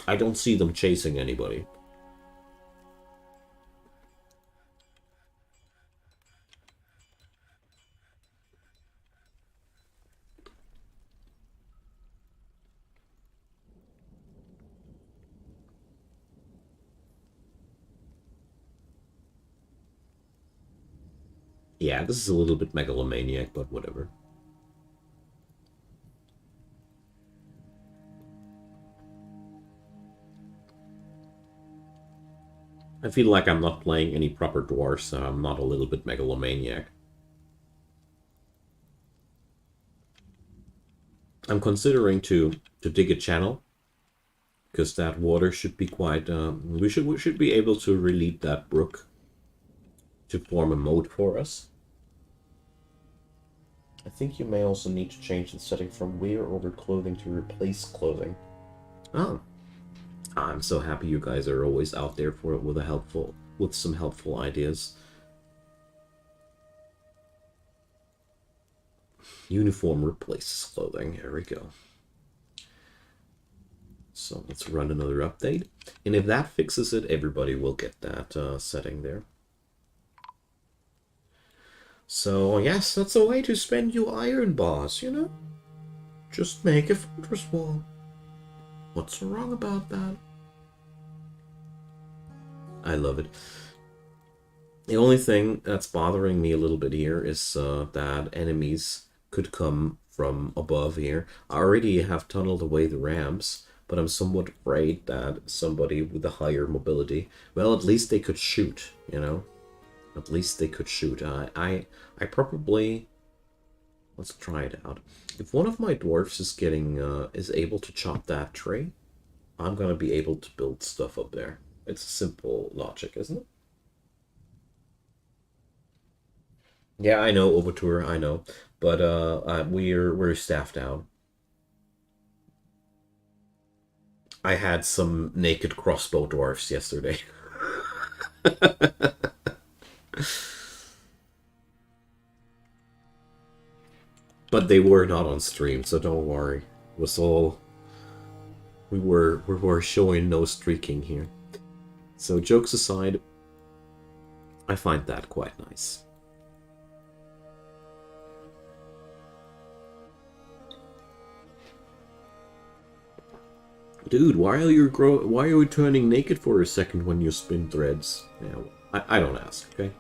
I don't see them chasing anybody. Yeah, this is a little bit megalomaniac, but whatever. I feel like I'm not playing any proper dwarves, so I'm not a little bit megalomaniac. I'm considering to dig a channel, because that water should be quite. We should be able to relieve that brook to form a moat for us. I think you may also need to change the setting from wear over clothing to replace clothing. Oh, I'm so happy you guys are always out there for it with some helpful ideas. Uniform replaces clothing. Here we go. So let's run another update. And if that fixes it, everybody will get that setting there. So yes, that's a way to spend your iron bars, you know? Just make a fortress wall. What's so wrong about that? I love it. The only thing that's bothering me a little bit here is that enemies could come from above here. I already have tunneled away the ramps, but I'm somewhat afraid that somebody with a higher mobility, well, at least they could shoot, you know? At least they could shoot. I probably Let's try it out. If one of my dwarfs is getting is able to chop that tree, I'm gonna be able to build stuff up there. It's simple logic, isn't it? Yeah, I know, Overture, I know, but we're staffed out. I had some naked crossbow dwarfs yesterday. But they were not on stream, so don't worry. It was all we were showing no streaking here. So jokes aside, I find that quite nice. Dude, why are you turning naked for a second when you spin threads? Yeah, I don't ask, okay?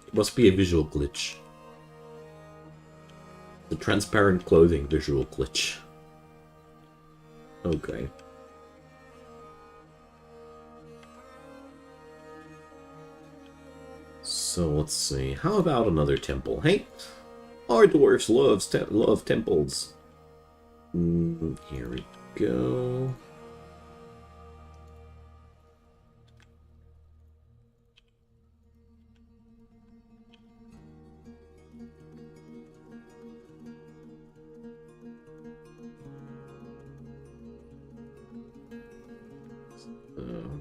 It must be a visual glitch. The transparent clothing visual glitch. Okay. So let's see. How about another temple? Hey, our dwarfs love temples. Here we go. Uh,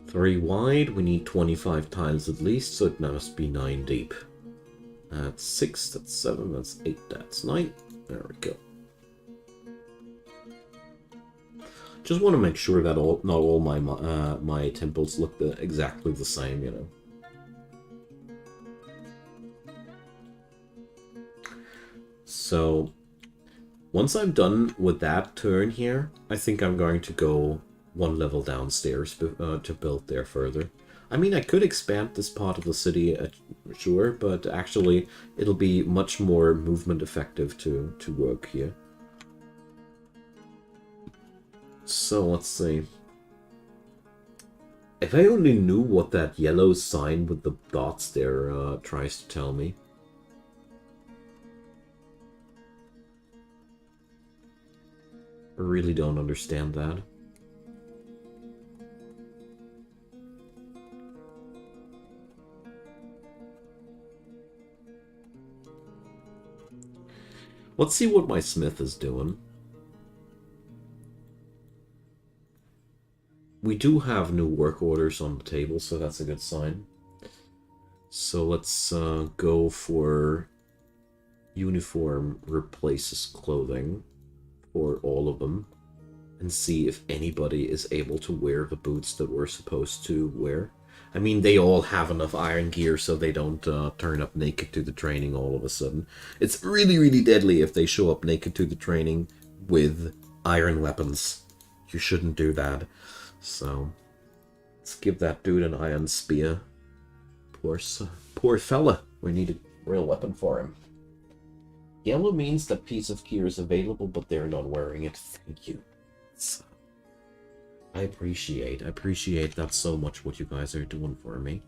3 wide, we need 25 tiles at least, so it must be 9 deep. That's 6, that's 7, that's 8, that's 9. There we go. Just want to make sure that not all my temples look exactly the same, you know. So, once I'm done with that turn here, I think I'm going to go 1 level downstairs to build there further. I mean, I could expand this part of the city, sure, but actually it'll be much more movement effective to work here. So, let's see. If I only knew what that yellow sign with the dots there tries to tell me. I really don't understand that. Let's see what my smith is doing. We do have new work orders on the table, so that's a good sign. So let's go for uniform replaces clothing for all of them and see if anybody is able to wear the boots that we're supposed to wear. I mean, they all have enough iron gear so they don't turn up naked to the training all of a sudden. It's really, really deadly if they show up naked to the training with iron weapons. You shouldn't do that. So, let's give that dude an iron spear. Poor fella. We need a real weapon for him. Yellow means that piece of gear is available, but they're not wearing it. Thank you. So, I appreciate that so much, what you guys are doing for me.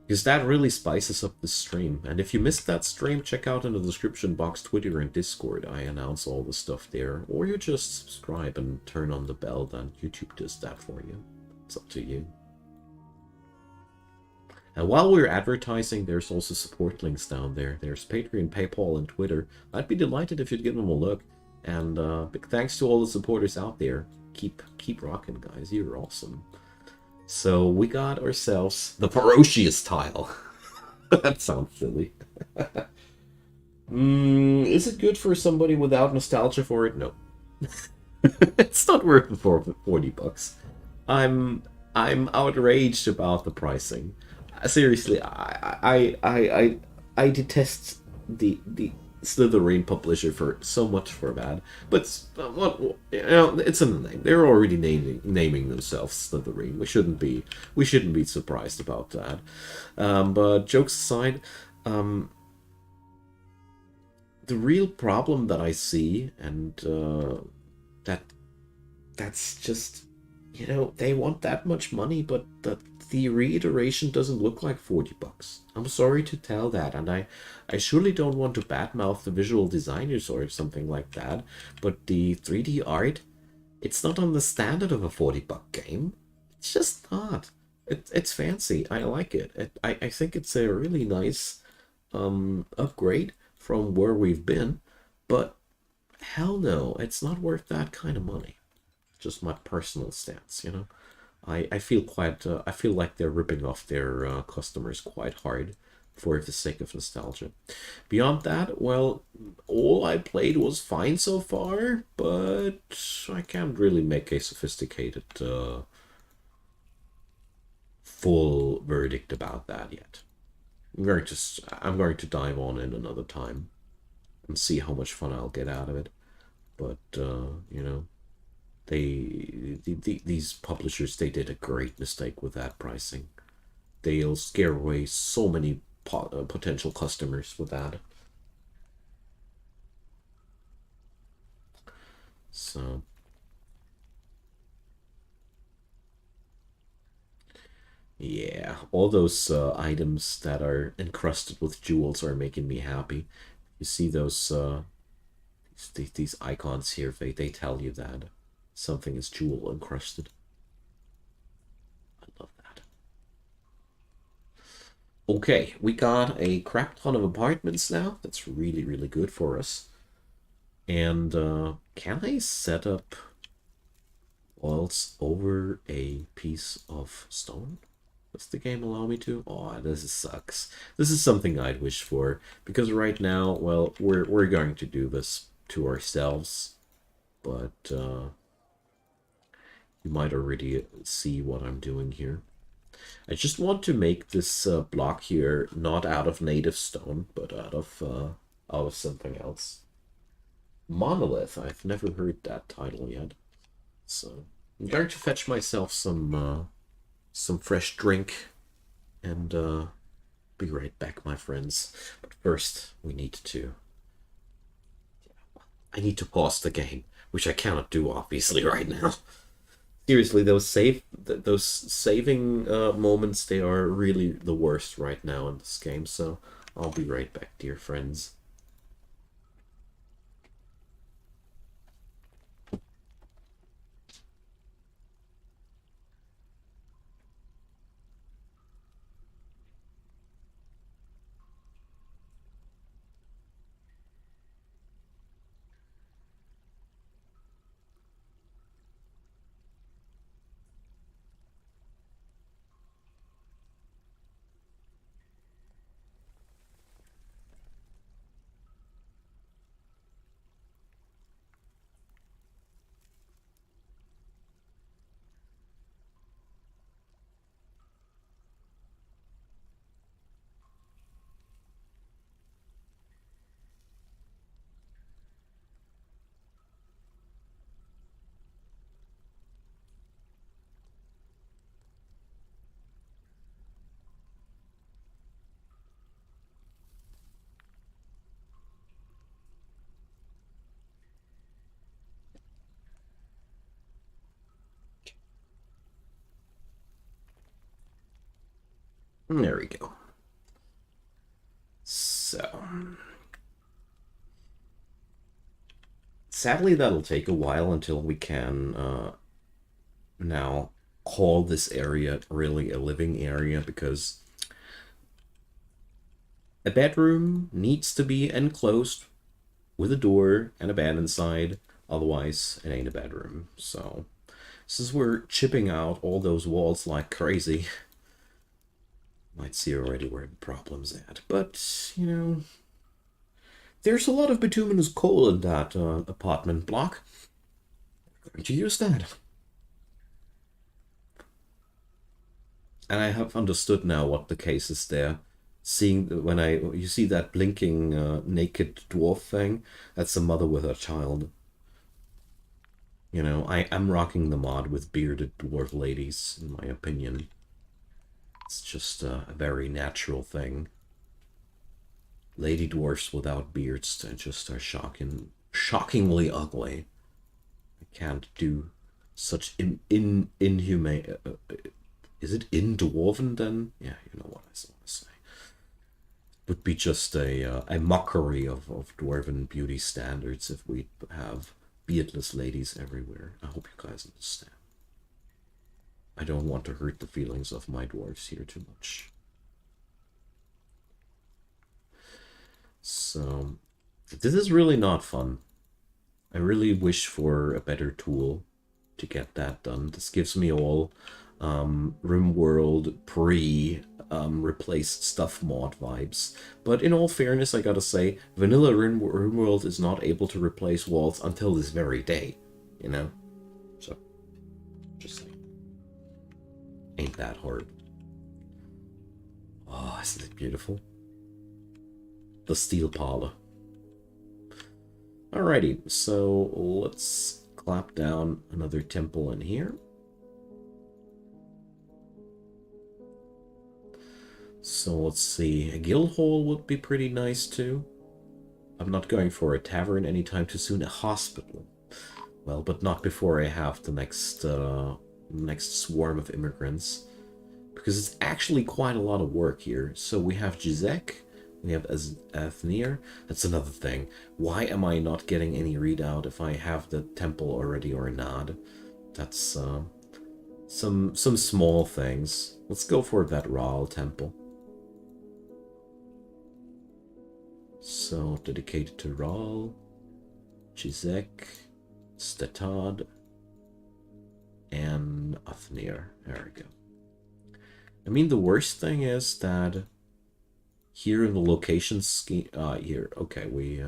Because that really spices up the stream. And if you missed that stream, check out in the description box Twitter and Discord. I announce all the stuff there. Or you just subscribe and turn on the bell, then YouTube does that for you. It's up to you. And while we're advertising, there's also support links down there. There's Patreon, PayPal, and Twitter. I'd be delighted if you'd give them a look. And big thanks to all the supporters out there. Keep rocking, guys. You're awesome. So we got ourselves the ferocious tile. That sounds silly. Is it good for somebody without nostalgia for it? No. It's not worth the 40 bucks. I'm outraged about the pricing. Seriously, I detest the Slytherin publisher for so much for that. But what, you know, it's in the name. They're already naming themselves Slytherin. We shouldn't be surprised about that. But jokes aside, the real problem that I see, and that's just You know, they want that much money, but the reiteration doesn't look like 40 bucks. I'm sorry to tell that, and I surely don't want to badmouth the visual designers or something like that, but the 3D art, it's not on the standard of a 40-buck game. It's just not. It's fancy. I like it. I think it's a really nice upgrade from where we've been, but hell no, it's not worth that kind of money. Just my personal stance, you know. I feel quite I feel like they're ripping off their customers quite hard for the sake of nostalgia. Beyond that, well, all I played was fine so far, but I can't really make a sophisticated full verdict about that yet. I'm going to dive on in another time and see how much fun I'll get out of it. But you know, these publishers, they did a great mistake with that pricing. They'll scare away so many potential customers with that. So yeah, all those items that are encrusted with jewels are making me happy. You see those these icons here, they tell you that something is jewel encrusted. I love that. Okay, we got a crap ton of apartments now. That's really, really good for us. And can I set up walls over a piece of stone? Does the game allow me to? Oh, this sucks. This is something I'd wish for, because right now, well, we're going to do this to ourselves, but you might already see what I'm doing here. I just want to make this block here not out of native stone, but out of something else. Monolith. I've never heard that title yet, so I'm going to fetch myself some fresh drink and be right back, my friends. But first, we need to. I need to pause the game, which I cannot do obviously right now. Seriously, those saving moments, they are really the worst right now in this game. So I'll be right back, dear friends. There we go. So, sadly, that'll take a while until we can now call this area really a living area, because a bedroom needs to be enclosed with a door and a bed inside, otherwise it ain't a bedroom. So since we're chipping out all those walls like crazy, might see already where the problem's at. But, you know, there's a lot of bituminous coal in that apartment block. I'm going to use that. And I have understood now what the case is there. Seeing when you see that blinking naked dwarf thing, that's a mother with her child. You know, I'm rocking the mod with bearded dwarf ladies, in my opinion. It's just a very natural thing. Lady dwarfs without beards just are shockingly ugly. I can't do Such inhumane. Is it in dwarven then? Yeah, you know what I want to say. Would be just a mockery of dwarven beauty standards if we have beardless ladies everywhere. I hope you guys understand. I don't want to hurt the feelings of my dwarves here too much. So, this is really not fun. I really wish for a better tool to get that done. This gives me all RimWorld pre replaced stuff mod vibes. But in all fairness, I gotta say, vanilla RimWorld is not able to replace walls until this very day, you know? So, just saying. Ain't that hard. Oh, isn't it beautiful? The steel parlor. Alrighty, so let's clap down another temple in here. So let's see, a guild hall would be pretty nice too. I'm not going for a tavern anytime too soon. A hospital. Well, but not before I have the next swarm of immigrants. Because it's actually quite a lot of work here. So we have Gizek, we have Athnir. That's another thing. Why am I not getting any readout if I have the temple already or not? That's some small things. Let's go for that Raal temple. So, dedicated to Raal, Chizek, Stetad, and Athnir. There we go. I mean, the worst thing is that here in the location scheme... here. Okay, we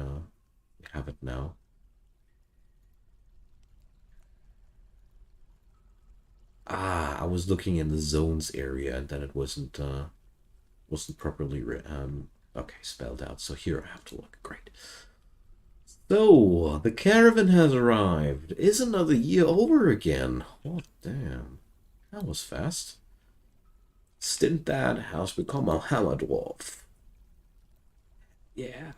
have it now. I was looking in the zones area and then it wasn't properly okay, spelled out. So here I have to look. Great. So, the caravan has arrived. Is another year over again. Oh, damn. That was fast. Stint Dad has become a hammer dwarf. Yeah.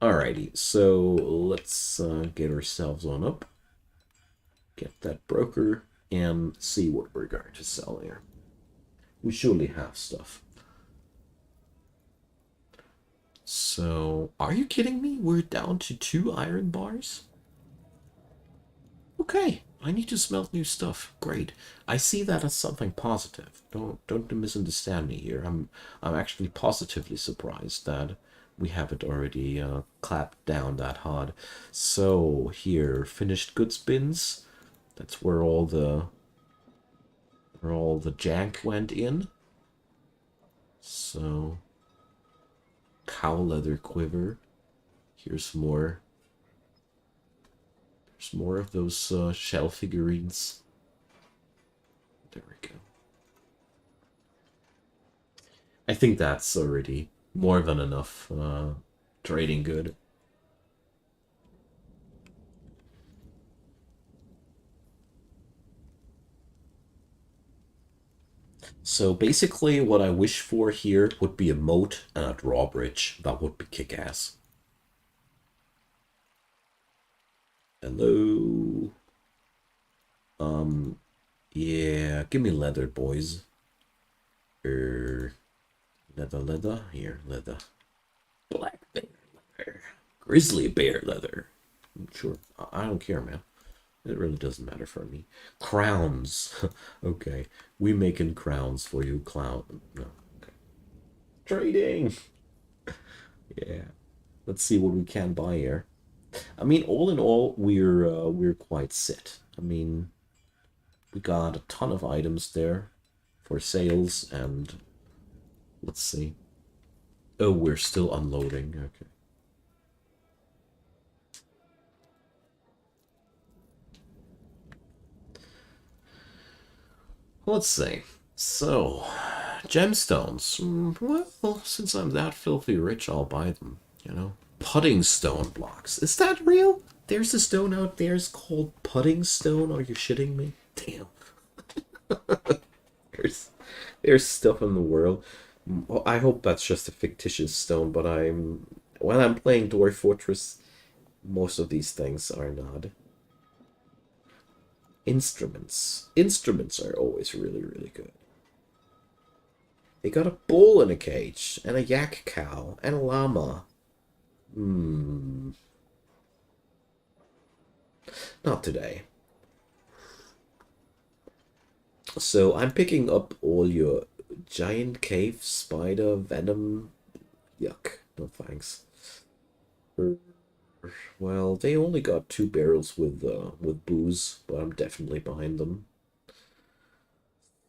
Alrighty, so let's get ourselves on up. Get that broker and see what we're going to sell here. We surely have stuff. So, are you kidding me? We're down to 2 iron bars? Okay, I need to smelt new stuff. Great. I see that as something positive. Don't misunderstand me here. I'm actually positively surprised that we have it already clapped down that hard. So here, finished goods bins. That's where all the jank went in. So cow leather quiver. Here's more. There's more of those shell figurines. There we go. I think that's already more than enough trading good. So basically what I wish for here would be a moat and a drawbridge. That would be kick-ass. Hello. Yeah, give me leather, boys. Leather. Here, leather. Black bear leather. Grizzly bear leather. Sure, I don't care, man. It really doesn't matter for me. Crowns. Okay, we making crowns for you, clown. No, okay. Trading. Yeah. Let's see what we can buy here. I mean, all in all, we're quite set. I mean, we got a ton of items there for sales, and let's see. Oh, we're still unloading. Okay. Let's see. So, gemstones. Well, since I'm that filthy rich, I'll buy them, you know? Pudding stone blocks. Is that real? There's a stone out there. It's called pudding stone. Are you shitting me? Damn. there's stuff in the world. Well, I hope that's just a fictitious stone, but when I'm playing Dwarf Fortress, most of these things are not. Instruments. Instruments are always really, really good. They got a bull in a cage, and a yak cow, and a llama. Hmm. Not today. So I'm picking up all your giant cave spider venom. Yuck. No thanks. Well, they only got 2 barrels with booze, but I'm definitely behind them.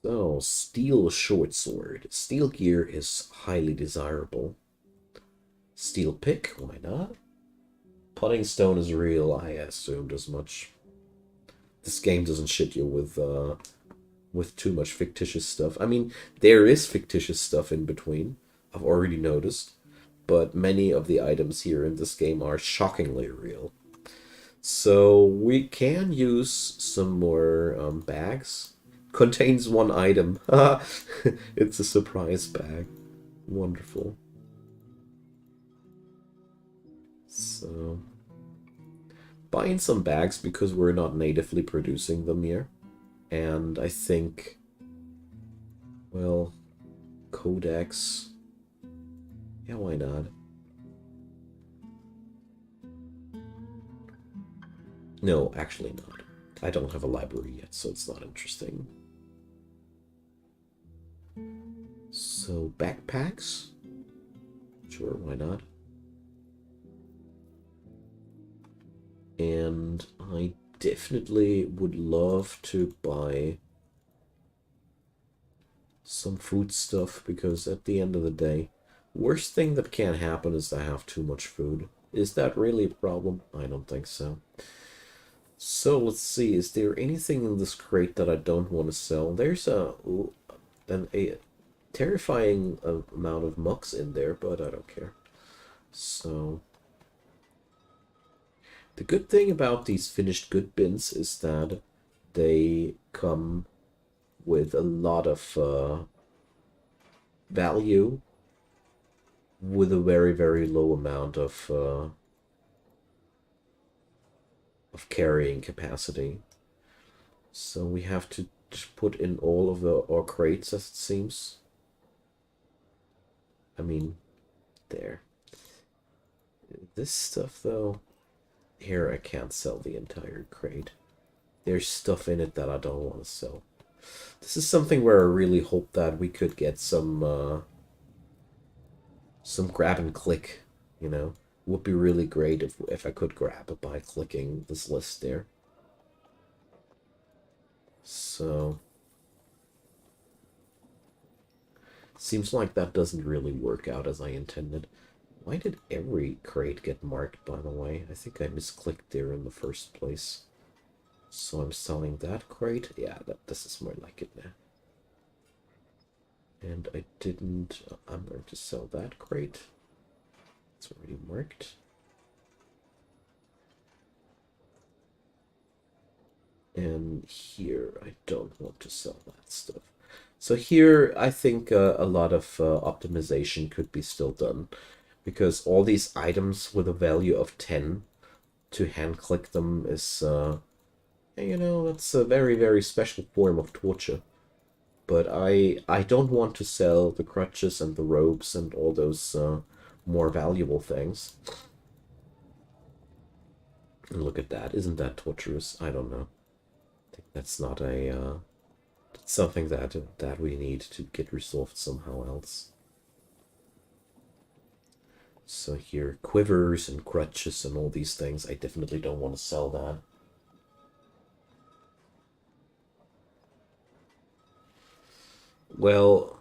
So, steel short sword. Steel gear is highly desirable. Steel pick, why not? Pudding stone is real, I assumed as much. This game doesn't shit you with too much fictitious stuff. I mean, there is fictitious stuff in between. I've already noticed, but many of the items here in this game are shockingly real. So we can use some more bags. Contains 1 item. It's a surprise bag. Wonderful. So buying some bags because we're not natively producing them here. And I think, well, codex. Yeah, why not? No, actually not. I don't have a library yet, so it's not interesting. So, backpacks? Sure, why not? And I definitely would love to buy some food stuff because at the end of the day, worst thing that can happen is to have too much food. Is that really a problem? I don't think so. So let's see, is there anything in this crate that I don't want to sell? There's a terrifying amount of mucks in there, but I don't care. So the good thing about these finished good bins is that they come with a lot of value with a very, very low amount of carrying capacity. So we have to just put in all of our crates, as it seems. I mean, there. This stuff, though, here I can't sell the entire crate. There's stuff in it that I don't want to sell. This is something where I really hope that we could get some grab and click, you know. Would be really great if I could grab it by clicking this list there. So seems like that doesn't really work out as I intended. Why did every crate get marked, by the way? I think I misclicked there in the first place. So I'm selling that crate. Yeah, this is more like it now. And I didn't... I'm going to sell that crate. It's already marked. And here, I don't want to sell that stuff. So here, I think a lot of optimization could be still done. Because all these items with a value of 10, to hand click them is, you know, that's a very, very special form of torture. But I don't want to sell the crutches and the ropes and all those more valuable things. And look at that. Isn't that torturous? I don't know. I think that's not a something that we need to get resolved somehow else. So here, quivers and crutches and all these things. I definitely don't want to sell that. Well,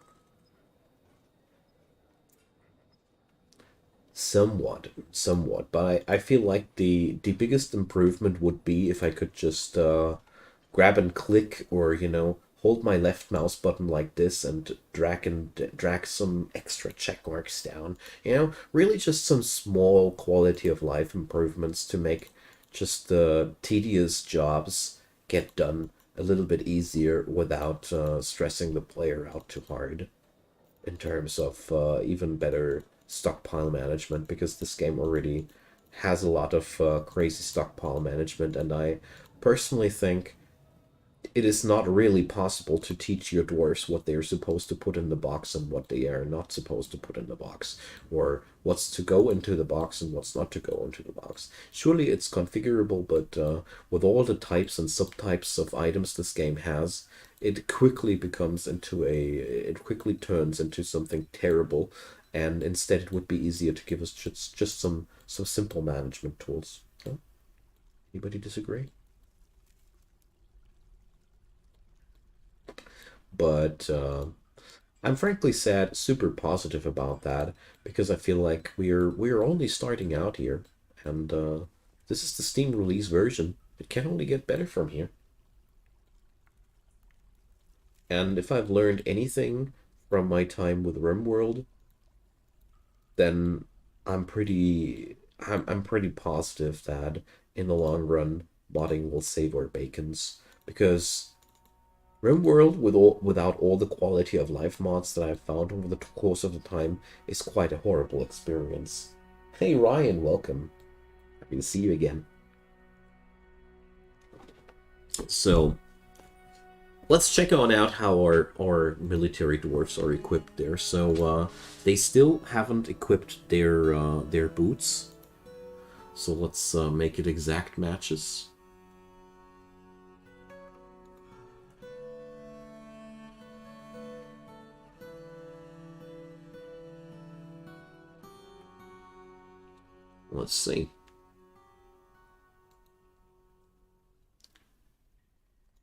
somewhat, but I feel like the biggest improvement would be if I could just grab and click, or you know, hold my left mouse button like this and drag some extra check marks down. You know, really just some small quality of life improvements to make just the tedious jobs get done a little bit easier without stressing the player out too hard in terms of even better stockpile management, because this game already has a lot of crazy stockpile management, and I personally think it is not really possible to teach your dwarfs what they are supposed to put in the box and what they are not supposed to put in the box, or what's to go into the box and what's not to go into the box. Surely it's configurable, but with all the types and subtypes of items this game has, it quickly turns into something terrible, and instead it would be easier to give us just some simple management tools. No? Anybody disagree? But I'm frankly sad, super positive about that, because I feel like we're only starting out here, and this is the Steam release version. It can only get better from here. And if I've learned anything from my time with RimWorld, then I'm pretty positive that in the long run, modding will save our bacons, because RimWorld, without all the quality of life mods that I've found over the course of the time, is quite a horrible experience. Hey Ryan, welcome. Happy to see you again. So, let's check on out how our military dwarfs are equipped there. So, they still haven't equipped their boots. So let's make it exact matches. Let's see.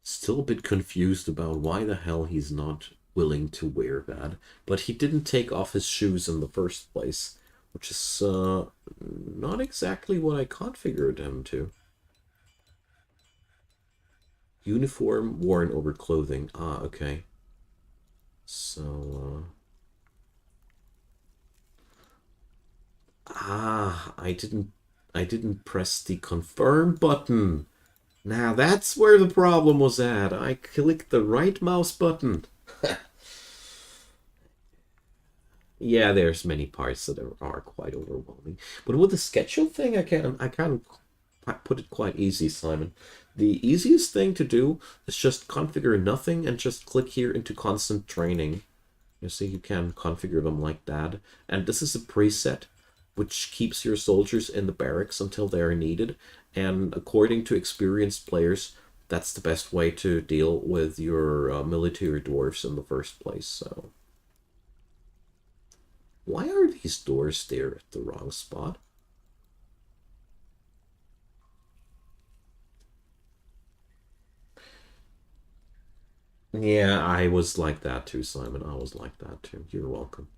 Still a bit confused about why the hell he's not willing to wear that. But he didn't take off his shoes in the first place, which is not exactly what I configured him to. Uniform worn over clothing. Ah, okay. So, I didn't press the confirm button. Now that's where the problem was at. I clicked the right mouse button. Yeah, there's many parts that are quite overwhelming. But with the schedule thing, I can put it quite easy, Simon. The easiest thing to do is just configure nothing and just click here into constant training. You see, you can configure them like that. And this is a preset which keeps your soldiers in the barracks until they are needed. And according to experienced players, that's the best way to deal with your military dwarfs in the first place. So, why are these doors there at the wrong spot? Yeah, I was like that too, Simon. I was like that too. You're welcome.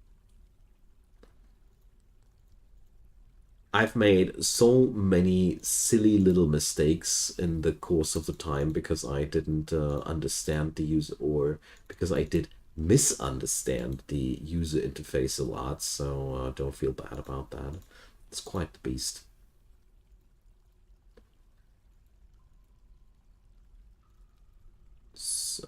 I've made so many silly little mistakes in the course of the time because I didn't understand the user, or because I did misunderstand the user interface a lot, so don't feel bad about that. It's quite the beast. So,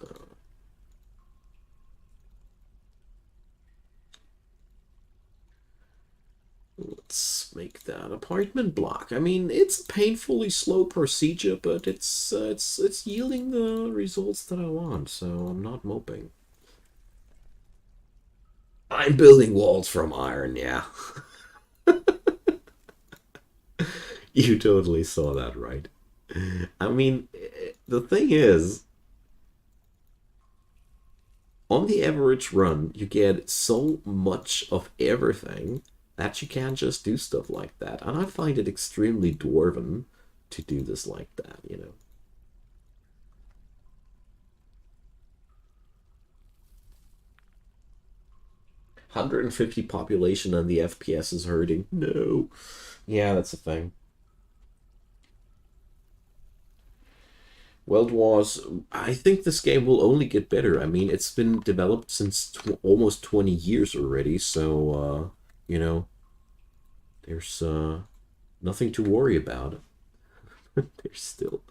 let's make that apartment block. I mean, it's a painfully slow procedure, but it's yielding the results that I want, so I'm not moping. I'm building walls from iron, yeah. You totally saw that, right? I mean, the thing is, on the average run, you get so much of everything that you can't just do stuff like that. And I find it extremely dwarven to do this like that, you know. 150 population and the FPS is hurting. No. Yeah, that's a thing. World Wars, I think this game will only get better. I mean, it's been developed since almost 20 years already, so, you know, there's nothing to worry about. There's still.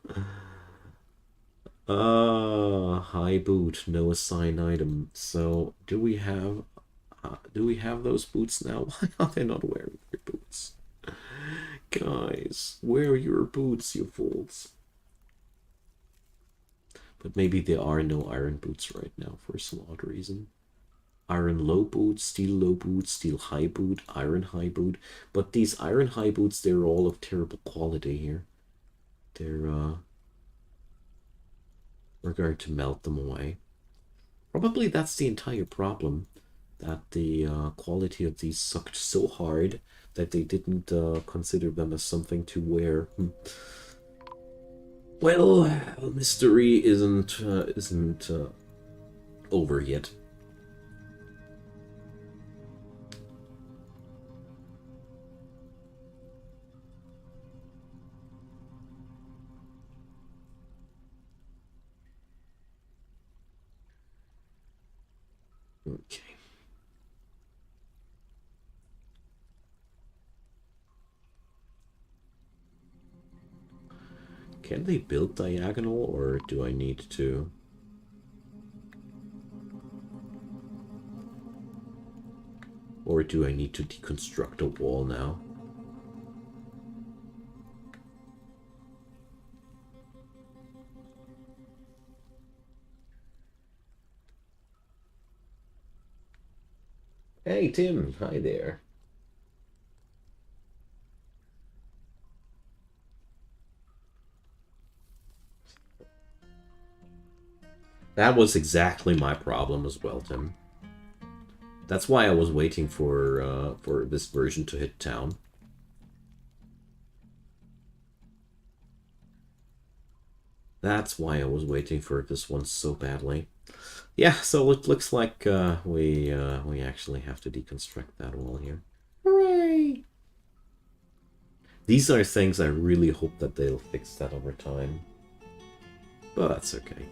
High boot, no assigned item. So, do we have those boots now? Why are they not wearing their boots? Guys, wear your boots, you fools. But maybe there are no iron boots right now for some odd reason. Iron low boot, steel high boot, iron high boot. But these iron high boots, they're all of terrible quality here. We're going to melt them away. Probably that's the entire problem. That the quality of these sucked so hard that they didn't consider them as something to wear. Well, mystery isn't over yet. Okay. Can they build diagonal, or do I need to? Or do I need to deconstruct a wall now? Hey, Tim. Hi there. That was exactly my problem as well, Tim. That's why I was waiting for this version to hit town. That's why I was waiting for this one so badly. Yeah, so it looks like we actually have to deconstruct that wall here. Hooray! These are things I really hope that they'll fix that over time. But that's okay.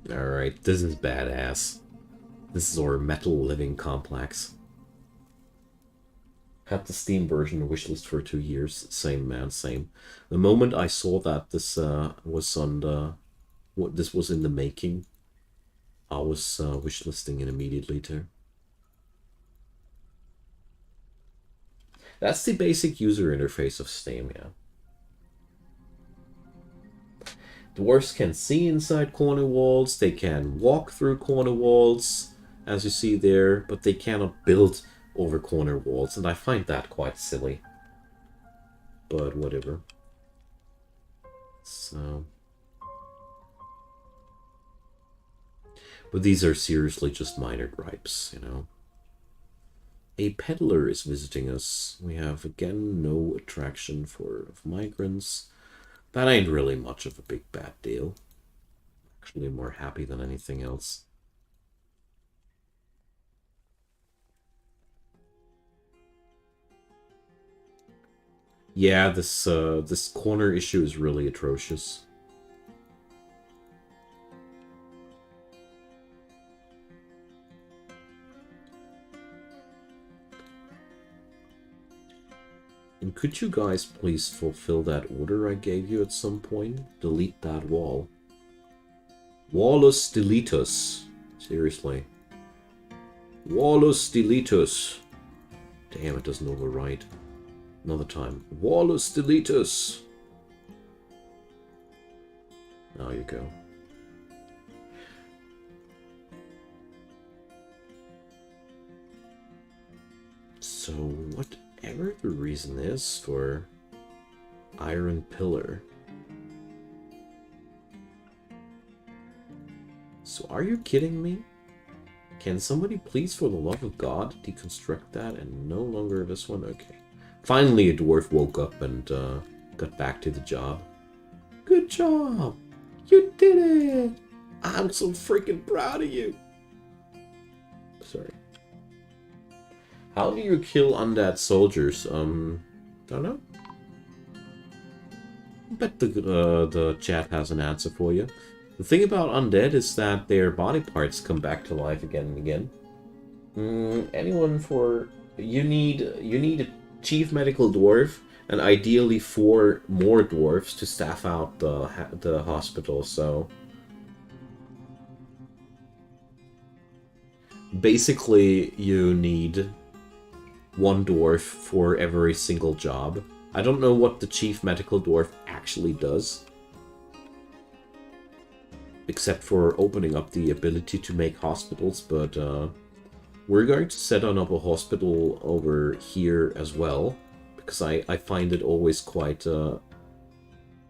Alright, this is badass. This is our metal living complex. Had the Steam version wishlist for 2 years. Same, man, same. The moment I saw that this was on the... this was in the making, I was wishlisting it immediately too. That's the basic user interface of Steam, yeah. Dwarves can see inside corner walls, they can walk through corner walls, as you see there, but they cannot build over corner walls, and I find that quite silly. But whatever. So... but these are seriously just minor gripes, you know. A peddler is visiting us. We have, again, no attraction for migrants. That ain't really much of a big bad deal. Actually, more happy than anything else. Yeah, this corner issue is really atrocious. And could you guys please fulfill that order I gave you at some point? Delete that wall. Wallus deletus. Seriously. Wallus deletus. Damn, it doesn't overwrite. Another time. Wallus deletus. Now you go. So, whatever the reason is for Iron Pillar. So, are you kidding me? Can somebody please, for the love of God, deconstruct that and no longer this one? Okay. Finally, a dwarf woke up and got back to the job. Good job! You did it! I'm so freaking proud of you! Sorry. How do you kill undead soldiers? Don't know. I bet the chat has an answer for you. The thing about undead is that their body parts come back to life again and again. Anyone for... You need a chief medical dwarf, and ideally 4 more dwarves to staff out the hospital, so... Basically, you need 1 dwarf for every single job, I don't know what the Chief Medical Dwarf actually does, except for opening up the ability to make hospitals, but we're going to set on up a hospital over here as well, because I find it always quite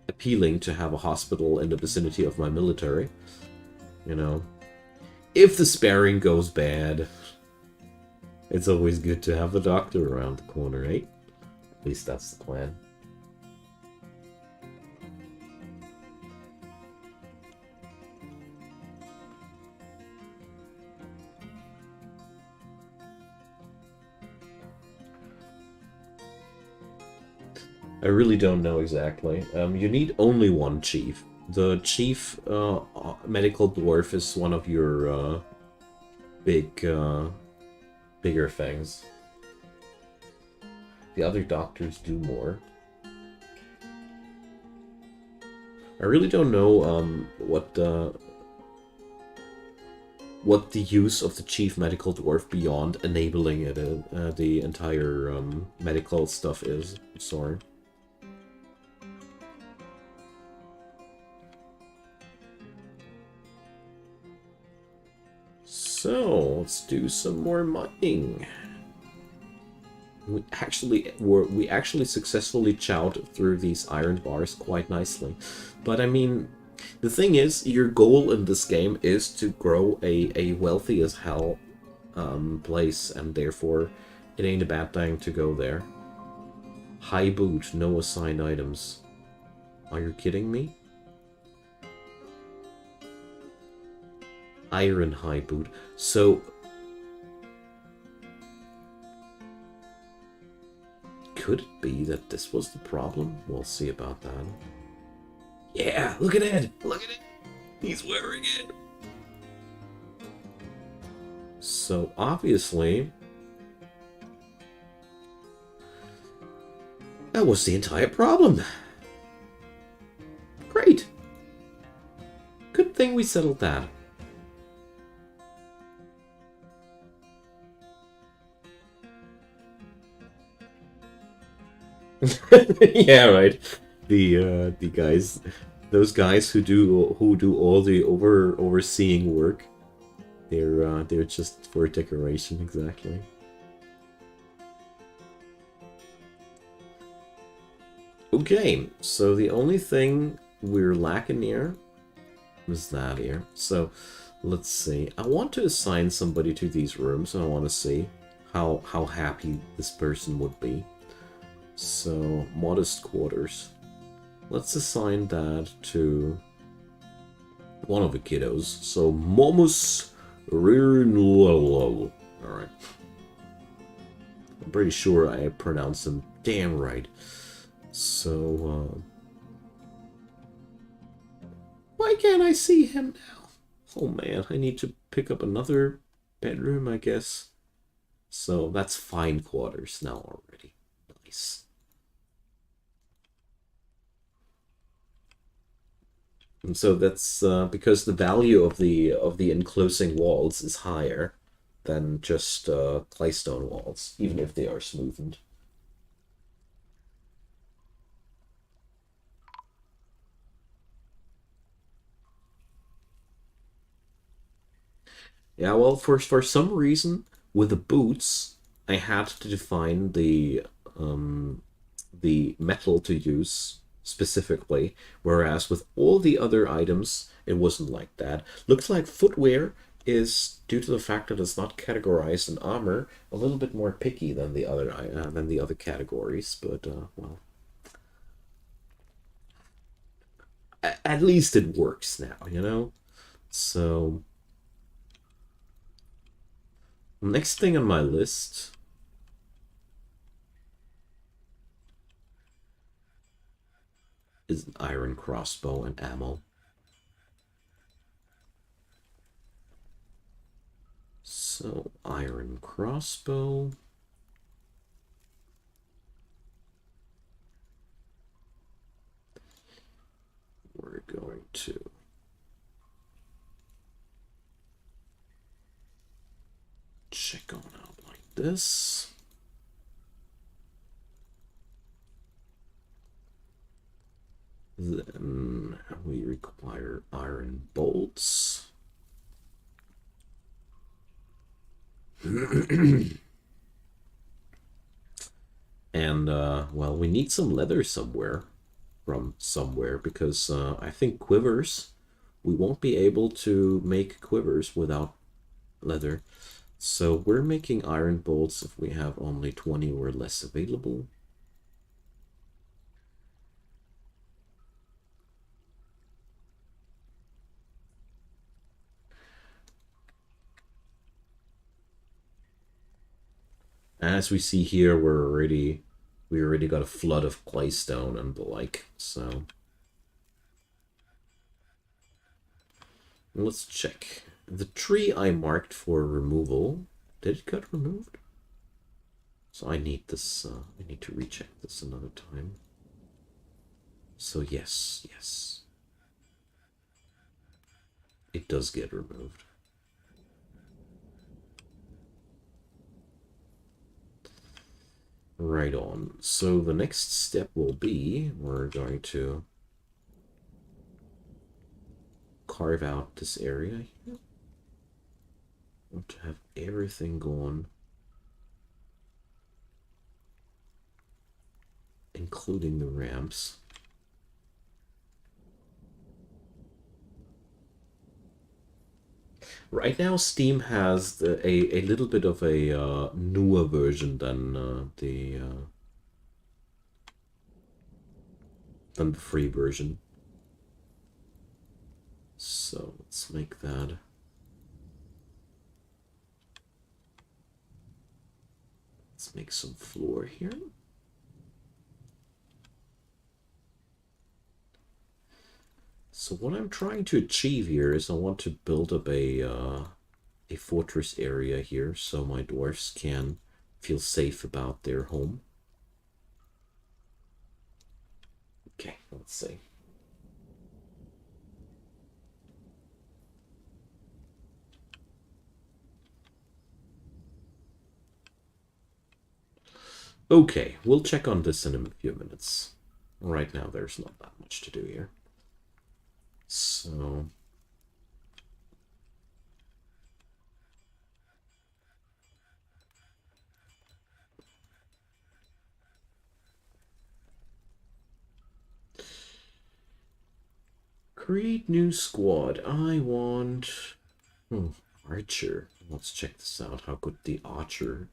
appealing to have a hospital in the vicinity of my military. You know, if the sparring goes bad, it's always good to have a doctor around the corner, eh? At least that's the plan. I really don't know exactly. You need only one chief. The chief medical dwarf is one of your bigger things. The other doctors do more. I really don't know what the use of the chief medical dwarf beyond enabling it the entire medical stuff is. I'm sorry. So let's do some more mining. We actually successfully chowed through these iron bars quite nicely. But I mean, the thing is, your goal in this game is to grow a wealthy as hell place, and therefore it ain't a bad thing to go there. High boot, no assigned items. Are you kidding me? Iron high boot. So could it be that this was the problem? We'll see about that. Yeah, look at it! Look at it! He's wearing it! So obviously that was the entire problem. Great. Good thing we settled that. Yeah, right. The guys, those guys who do all the overseeing work, they're just for decoration, exactly. Okay, so the only thing we're lacking here is that here. So let's see. I want to assign somebody to these rooms, and I want to see how happy this person would be. So, modest quarters. Let's assign that to one of the kiddos. So, Momus Rinlolo. Alright. I'm pretty sure I pronounced him damn right. So, why can't I see him now? Oh man, I need to pick up another bedroom, I guess. So, that's fine quarters now already. Nice. And so that's because the value of the enclosing walls is higher than just claystone walls, even if they are smoothened. Yeah, well, for some reason with the boots, I had to define the metal to use specifically, whereas with all the other items, it wasn't like that. Looks like footwear is, due to the fact that it's not categorized in armor, a little bit more picky than the other categories. But well, at least it works now, you know. So next thing on my list is an iron crossbow and ammo. So, iron crossbow. We're going to check on out like this. Then we require iron bolts. And, well, we need some leather somewhere, from somewhere, because I think quivers, we won't be able to make quivers without leather. So we're making iron bolts if we have only 20 or less available. As we see here, we already got a flood of claystone and the like, so let's check. The tree I marked for removal, did it get removed? So I need this, I need to recheck this another time. So yes, yes. It does get removed. Right on. So the next step will be, we're going to carve out this area here. I want to have everything going, including the ramps. Right now, Steam has a little bit of a newer version than the free version. So let's make that. Let's make some floor here. So what I'm trying to achieve here is I want to build up a fortress area here so my dwarfs can feel safe about their home. Okay, let's see. Okay, we'll check on this in a few minutes. Right now, there's not that much to do here. So... create new squad. I want... Archer. Let's check this out. How good the Archer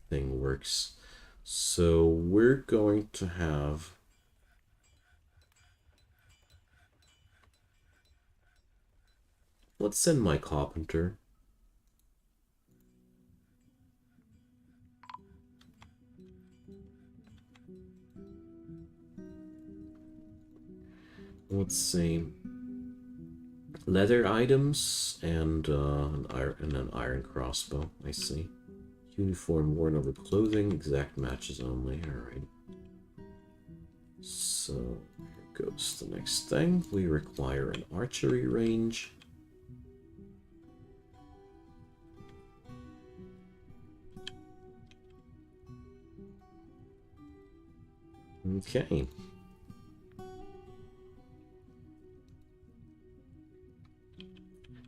thing works. So we're going to have... Let's send my Carpenter. Let's see. Leather items and an iron crossbow. I see. Uniform worn over clothing. Exact matches only. Alright. So here goes the next thing. We require an archery range. Okay.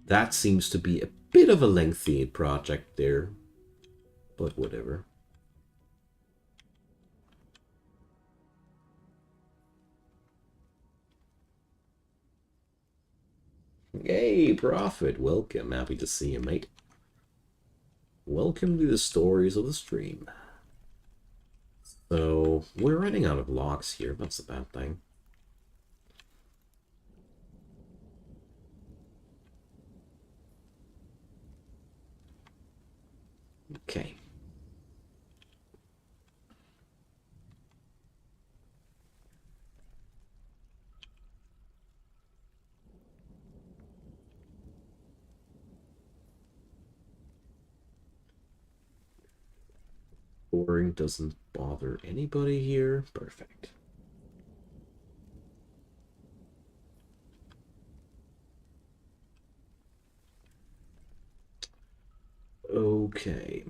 That seems to be a bit of a lengthy project there, but whatever. Hey, Prophet, welcome. Happy to see you, mate. Welcome to the stories of the stream. So, we're running out of logs here. That's a bad thing. Okay. Boring doesn't bother anybody here. Perfect. Okay.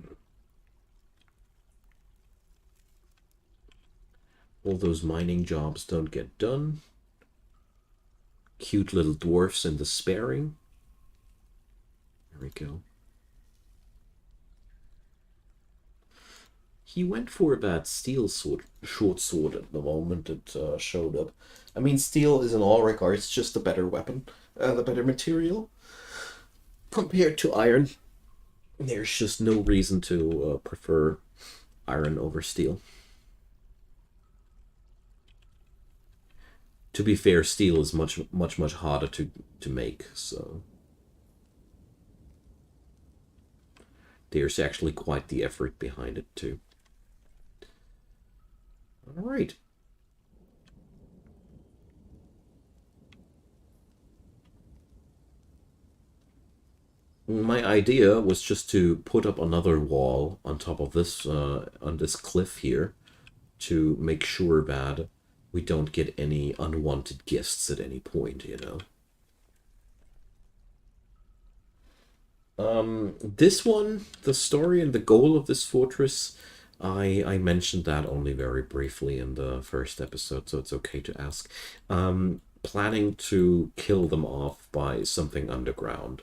All those mining jobs don't get done. cute little dwarfs in the sparing. There we go. He went for that steel sword, short sword at the moment it showed up. I mean, steel is in all regards just a better weapon, the better material compared to iron. There's just no reason to prefer iron over steel. To be fair, steel is much harder to make, so there's actually quite the effort behind it too. All right. My idea was just to put up another wall on top of this on this cliff here to make sure that we don't get any unwanted guests at any point, you know. This one, the story and the goal of this fortress, I mentioned that only very briefly in the first episode, so it's okay to ask. Planning to kill them off by something underground.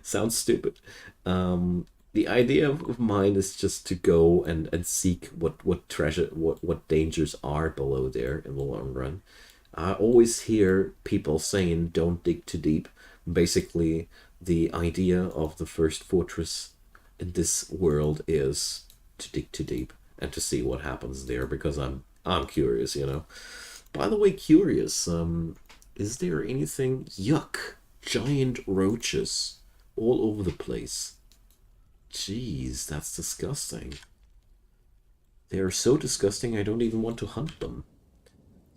Sounds stupid. The idea of mine is just to go and seek what treasure, what dangers are below there in the long run. I always hear people saying don't dig too deep. Basically, the idea of the first fortress in this world is to dig too deep and to see what happens there because I'm curious, you know. By the way, curious, is there anything? Yuck! Giant roaches all over the place. Jeez, that's disgusting. They are so disgusting I don't even want to hunt them.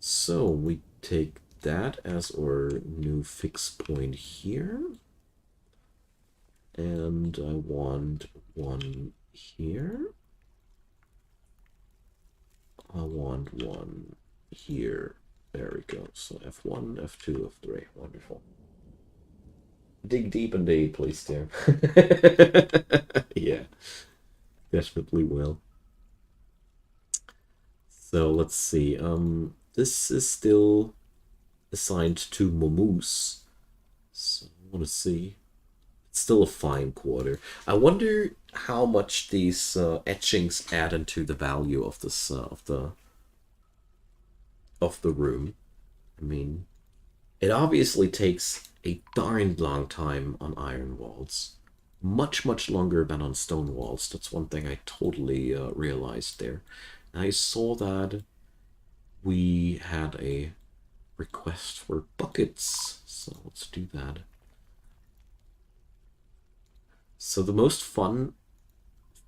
So we take that as our new fixed point here. And I want one here. I want one here. There we go. So F1, F2, F3. Wonderful. Dig deep indeed, please, dear. Yeah, definitely will. So let's see. This is still assigned to Momoose. So I want to see. It's still a fine quarter. I wonder how much these etchings add into the value of this of the room. I mean, it obviously takes a darn long time on iron walls. Much longer than on stone walls. That's one thing I totally realized there. And I saw that we had a request for buckets. So let's do that. So the most fun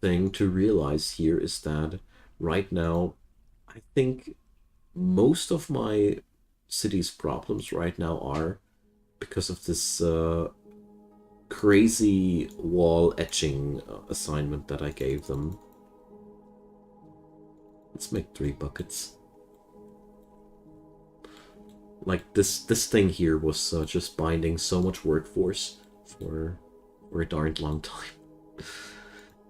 thing to realize here is that right now, I think most of my city's problems right now are because of this crazy wall etching assignment that I gave them. Let's make 3 buckets. Like this thing here was just binding so much workforce for a darn long time.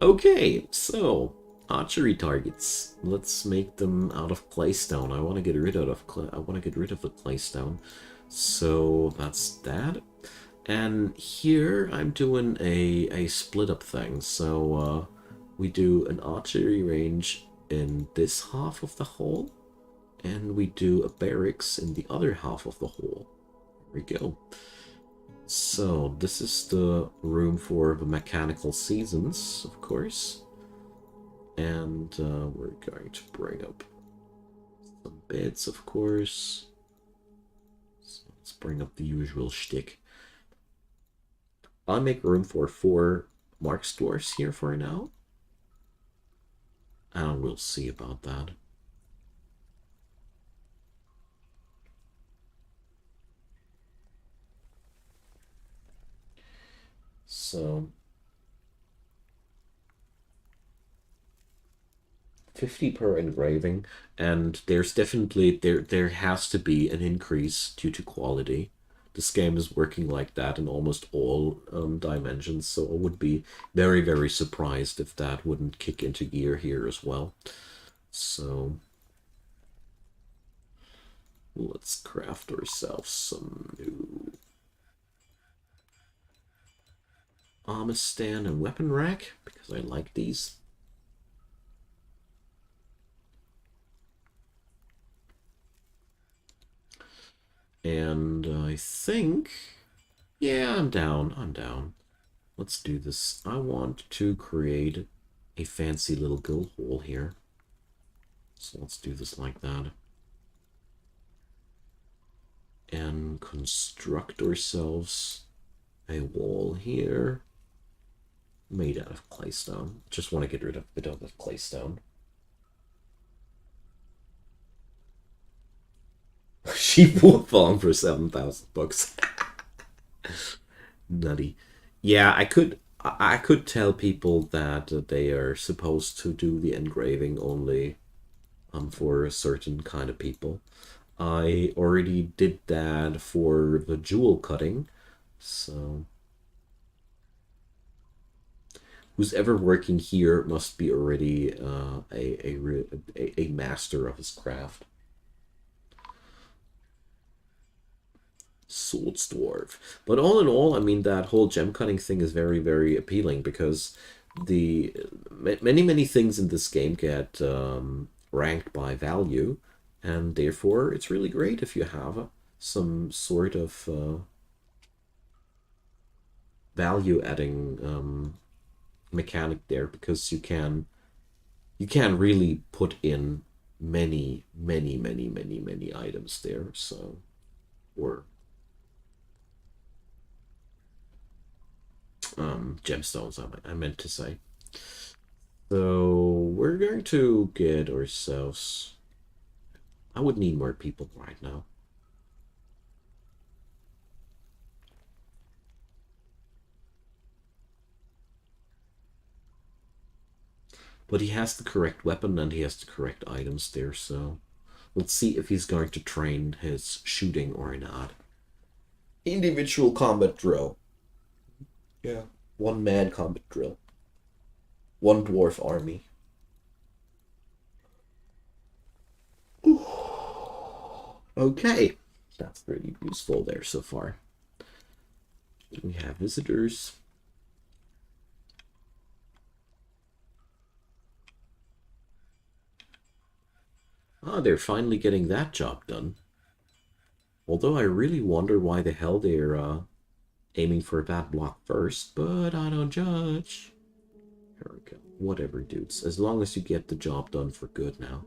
Okay, so archery targets. Let's make them out of claystone. I want to get rid of the claystone. So that's that. And here I'm doing a split up thing. So we do an archery range in this half of the hall, and we do a barracks in the other half of the hall. There we go. So this is the room for the mechanical seasons, of course. And we're going to bring up some beds, of course. So let's bring up the usual shtick. I'll make room for 4 Mark stores here for now. And we'll see about that. So 50 per engraving, and there's definitely there has to be an increase due to quality. This game is working like that in almost all dimensions, so I would be very surprised if that wouldn't kick into gear here as well. So Let's craft ourselves some new armor stand and weapon rack, because I like these. And I think... yeah, I'm down. I'm down. Let's do this. I want to create a fancy little guild hall here. So let's do this like that. And construct ourselves a wall here. Made out of claystone. Just want to get rid of a bit of the claystone. Sheep wool farm for 7,000 bucks. Nutty. Yeah, I could tell people that they are supposed to do the engraving only for a certain kind of people. I already did that for the jewel cutting, so who's ever working here must be already a master of his craft. Swords dwarf. But all in all, I mean, that whole gem cutting thing is very, very appealing because the many things in this game get ranked by value, and therefore it's really great if you have some sort of value adding mechanic there, because you can really put in many items there. So, or gemstones, I meant to say. So we're going to get ourselves... I would need more people right now. But he has the correct weapon and he has the correct items there, so let's see if he's going to train his shooting or not. Individual combat drill. Yeah. One man combat drill. One dwarf army. Okay. That's pretty useful there so far. We have visitors. Ah, they're finally getting that job done. Although I really wonder why the hell they're aiming for that block first, but I don't judge. Here we go. Whatever, dudes. As long as you get the job done for good now.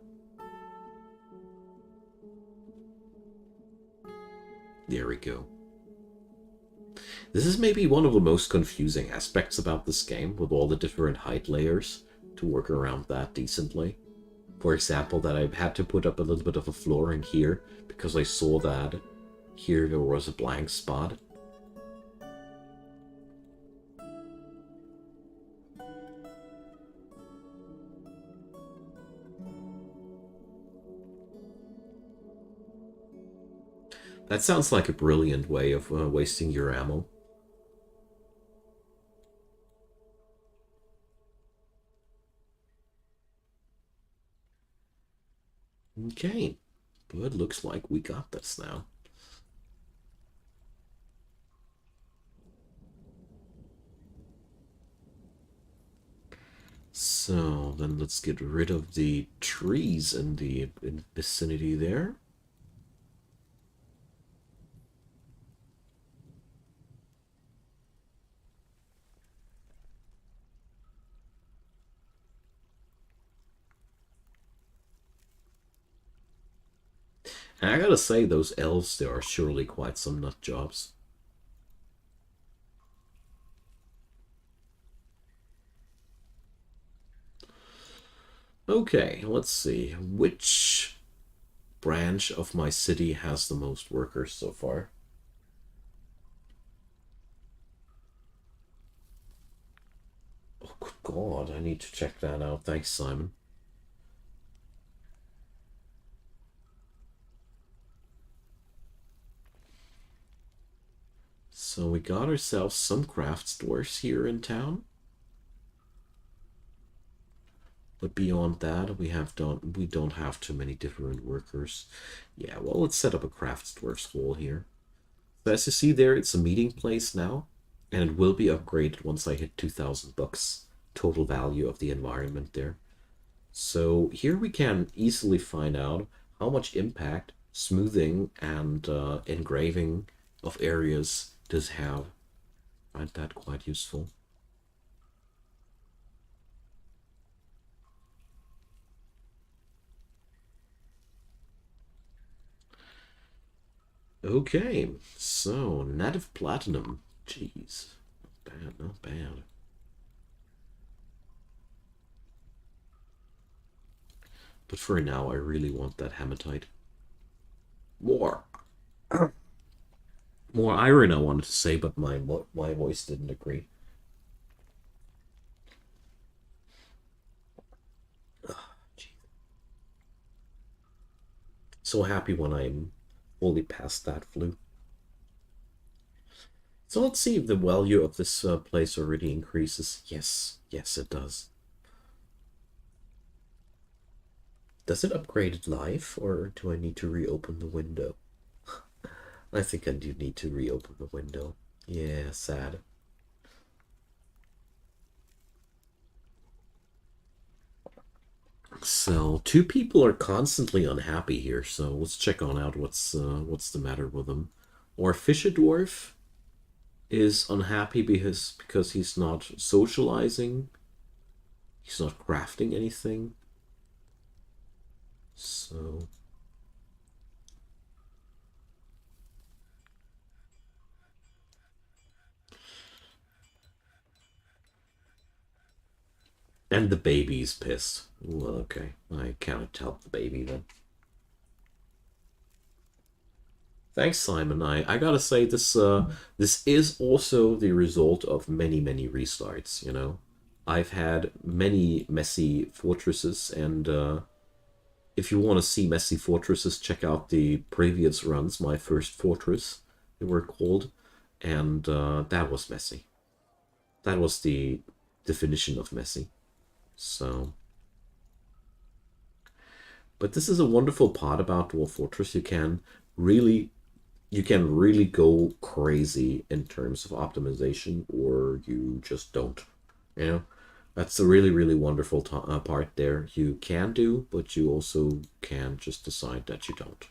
There we go. This is maybe one of the most confusing aspects about this game, with all the different height layers to work around that decently. For example, that I've had to put up a little bit of a floor in here because I saw that here there was a blank spot. That sounds like a brilliant way of wasting your ammo. Okay, but looks like we got this now. So then let's get rid of the trees in the vicinity there. And I gotta say, those elves there are surely quite some nut jobs. Okay, let's see. Which branch of my city has the most workers so far? Oh, good God, I need to check that out. Thanks, Simon. So we got ourselves some craft stores here in town. But beyond that, we don't have too many different workers. Yeah, well, let's set up a crafts dwarf school here. So as you see there, it's a meeting place now, and it will be upgraded once I hit 2,000 bucks total value of the environment there. So here we can easily find out how much impact smoothing and engraving of areas does have. I find that quite useful. Okay, so native platinum. Jeez, not bad, not bad. But for now, I really want that hematite. More, more iron. I wanted to say, but my voice didn't agree. So happy when I'm fully past that flu. So let's see if the value of this place already increases. Yes, yes, it does. Does it upgrade it live, or do I need to reopen the window? I think I do need to reopen the window. Yeah, sad. So two people are constantly unhappy here. So let's check on out what's the matter with them. Or Fisher Dwarf is unhappy because he's not socializing. He's not crafting anything. So and the baby's pissed. Well, okay, I can't help the baby then. Thanks, Simon. I gotta say this is also the result of many restarts. You know, I've had many messy fortresses, and if you want to see messy fortresses, check out the previous runs. My first fortress, they were called, and that was messy. That was the definition of messy. So, but this is a wonderful part about Dwarf Fortress. Really you can really go crazy in terms of optimization, or you just don't. You know, that's a really wonderful part there. You can do, but you also can just decide that you don't.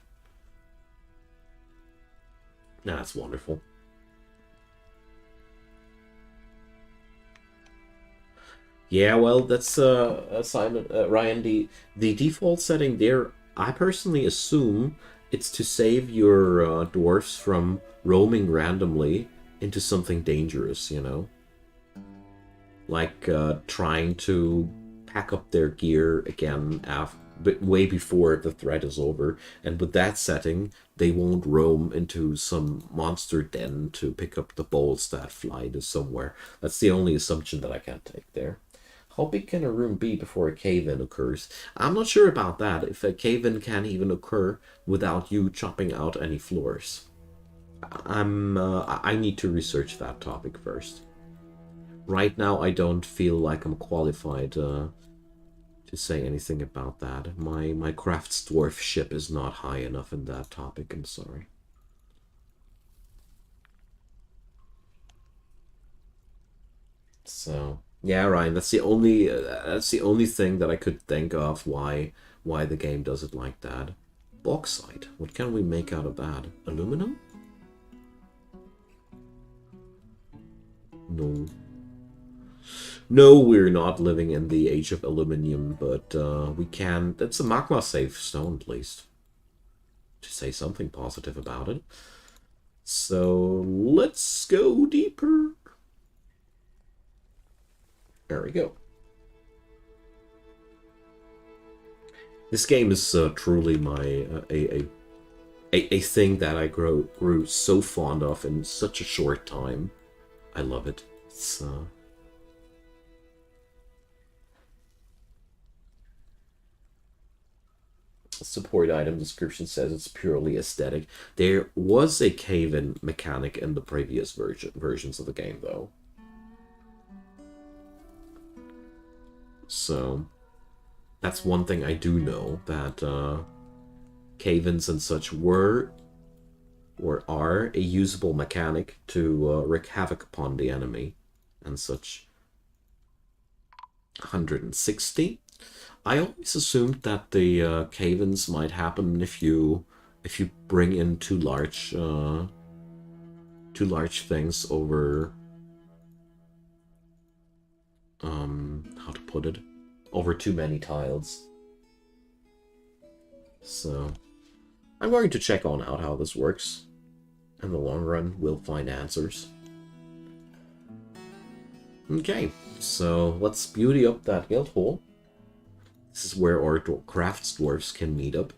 That's wonderful. Yeah, well, that's Simon Ryan. The default setting there, I personally assume it's to save your dwarfs from roaming randomly into something dangerous. You know, like trying to pack up their gear again after, but way before the threat is over. And with that setting, they won't roam into some monster den to pick up the bolts that fly to somewhere. That's the only assumption that I can take there. How big can a room be before a cave-in occurs? I'm not sure about that, if a cave-in can even occur without you chopping out any floors. I need to research that topic first. Right now, I don't feel like I'm qualified to say anything about that. My crafts dwarf ship is not high enough in that topic. I'm sorry. So yeah, Ryan, that's the only thing that I could think of why the game does it like that. Bauxite. What can we make out of that? Aluminum? No. No, we're not living in the age of aluminium, but we can. That's a magma safe stone, at least. To say something positive about it. So let's go deeper. There we go. This game is truly my a thing that I grew so fond of in such a short time. I love it. It's support item description says it's purely aesthetic. There was a cave-in mechanic in the previous versions of the game, though. So That's one thing I do know, that cave-ins and such were or are a usable mechanic to wreak havoc upon the enemy and such. 160. I always assumed that the cave-ins might happen if you bring in too large things over how to put it, over too many tiles. So I'm going to check on out how this works. In the long run, we'll find answers. Okay, so let's beauty up that guild hall. This is where our crafts dwarves can meet up.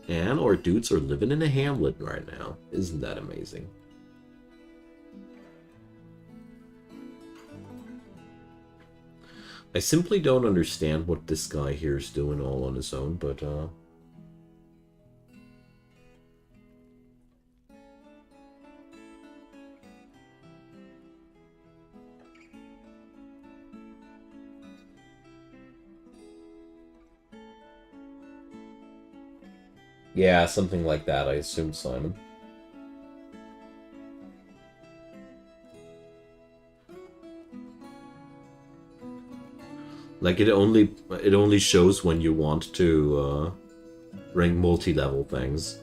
And our dudes are living in a hamlet right now. Isn't that amazing? I simply don't understand what this guy here is doing all on his own, but yeah, something like that, I assume, Simon. Like, it only shows when you want to ring multi-level things.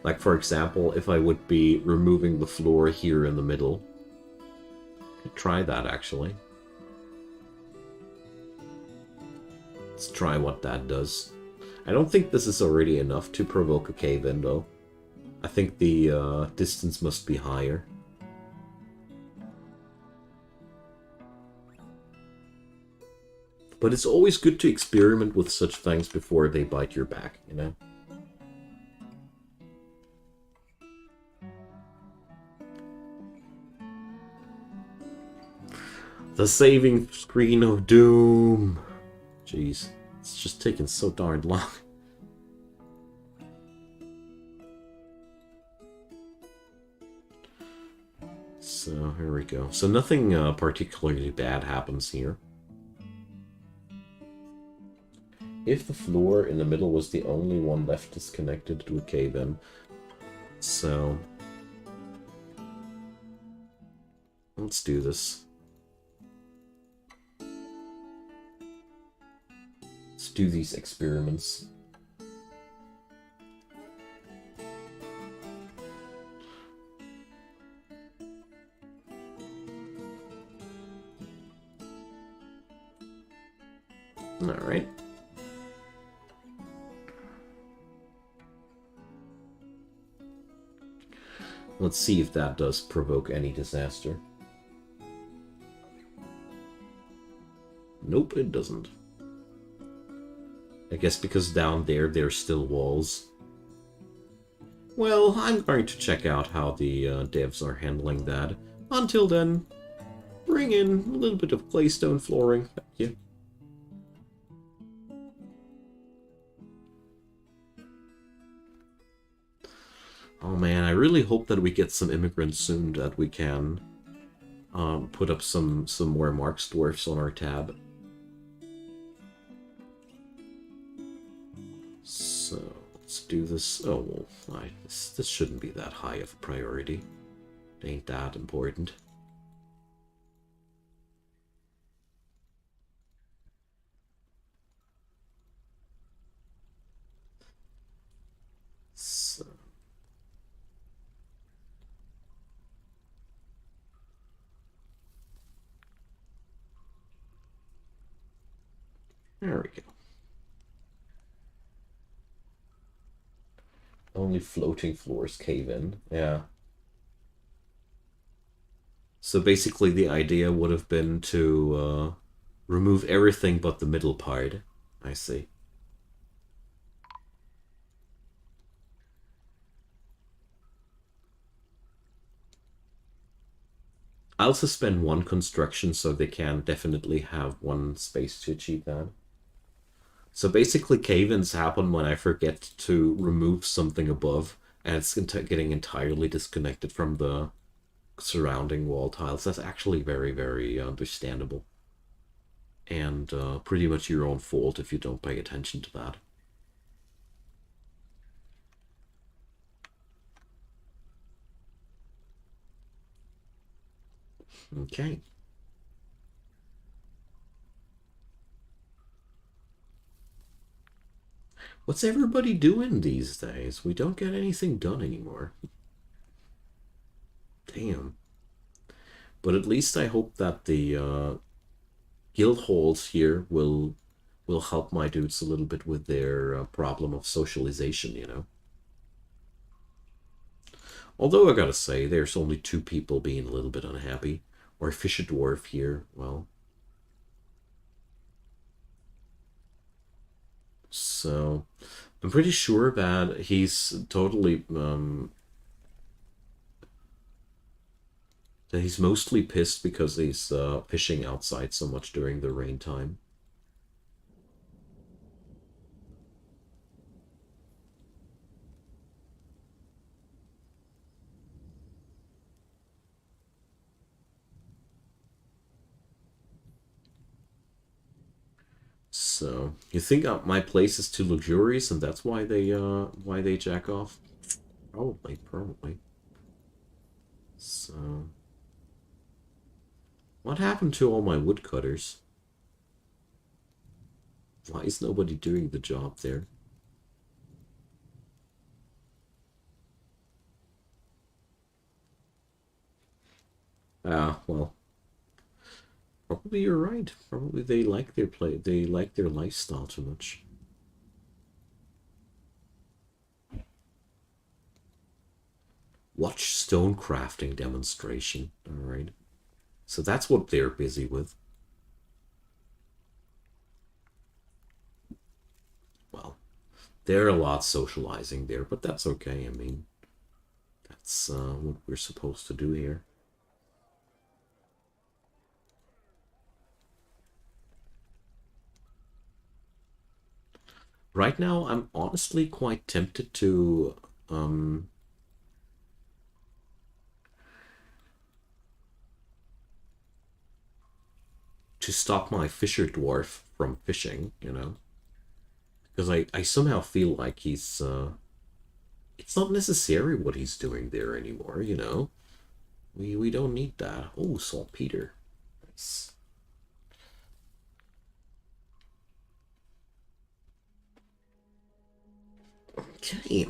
Like, for example, if I would be removing the floor here in the middle. Could try that, actually. Let's try what that does. I don't think this is already enough to provoke a cave-in, though. I think the distance must be higher. But it's always good to experiment with such things before they bite your back, you know? The saving screen of doom. Jeez, it's just taking so darn long. So, here we go. So nothing particularly bad happens here. If the floor in the middle was the only one left disconnected to a cave-in. So let's do this. Let's do these experiments. All right. Let's see if that does provoke any disaster. Nope, it doesn't. I guess because down there, there's still walls. Well, I'm going to check out how the devs are handling that. Until then, bring in a little bit of claystone flooring. Thank you. Oh man, I really hope that we get some immigrants soon, that we can put up some more Marks dwarfs on our tab. So let's do this. Oh well, this shouldn't be that high of a priority. It ain't that important. So there we go. Only floating floors cave in. Yeah. So basically the idea would have been to remove everything but the middle part. I see. I'll suspend one construction so they can definitely have one space to achieve that. So basically cave-ins happen when I forget to remove something above and it's getting entirely disconnected from the surrounding wall tiles. That's actually very, very understandable. And pretty much your own fault if you don't pay attention to that. Okay. What's everybody doing these days? We don't get anything done anymore. Damn. But at least I hope that the guild halls here will help my dudes a little bit with their problem of socialization, you know. Although I gotta say, there's only two people being a little bit unhappy. Or Fish a Dwarf here, well. So, I'm pretty sure that he's totally, that he's mostly pissed because he's fishing outside so much during the rain time. So you think my place is too luxurious, and that's why they jack off? Probably, probably. So what happened to all my woodcutters? Why is nobody doing the job there? Ah, well, probably you're right. Probably they like their play. They like their lifestyle too much. Watch stone crafting demonstration. All right. So that's what they're busy with. Well, they're a lot socializing there, but that's okay. I mean, that's what we're supposed to do here. Right now, I'm honestly quite tempted to stop my fisher dwarf from fishing, you know, because I somehow feel like he's it's not necessary what he's doing there anymore, you know. We don't need that. Oh, saltpeter. Nice. Okay.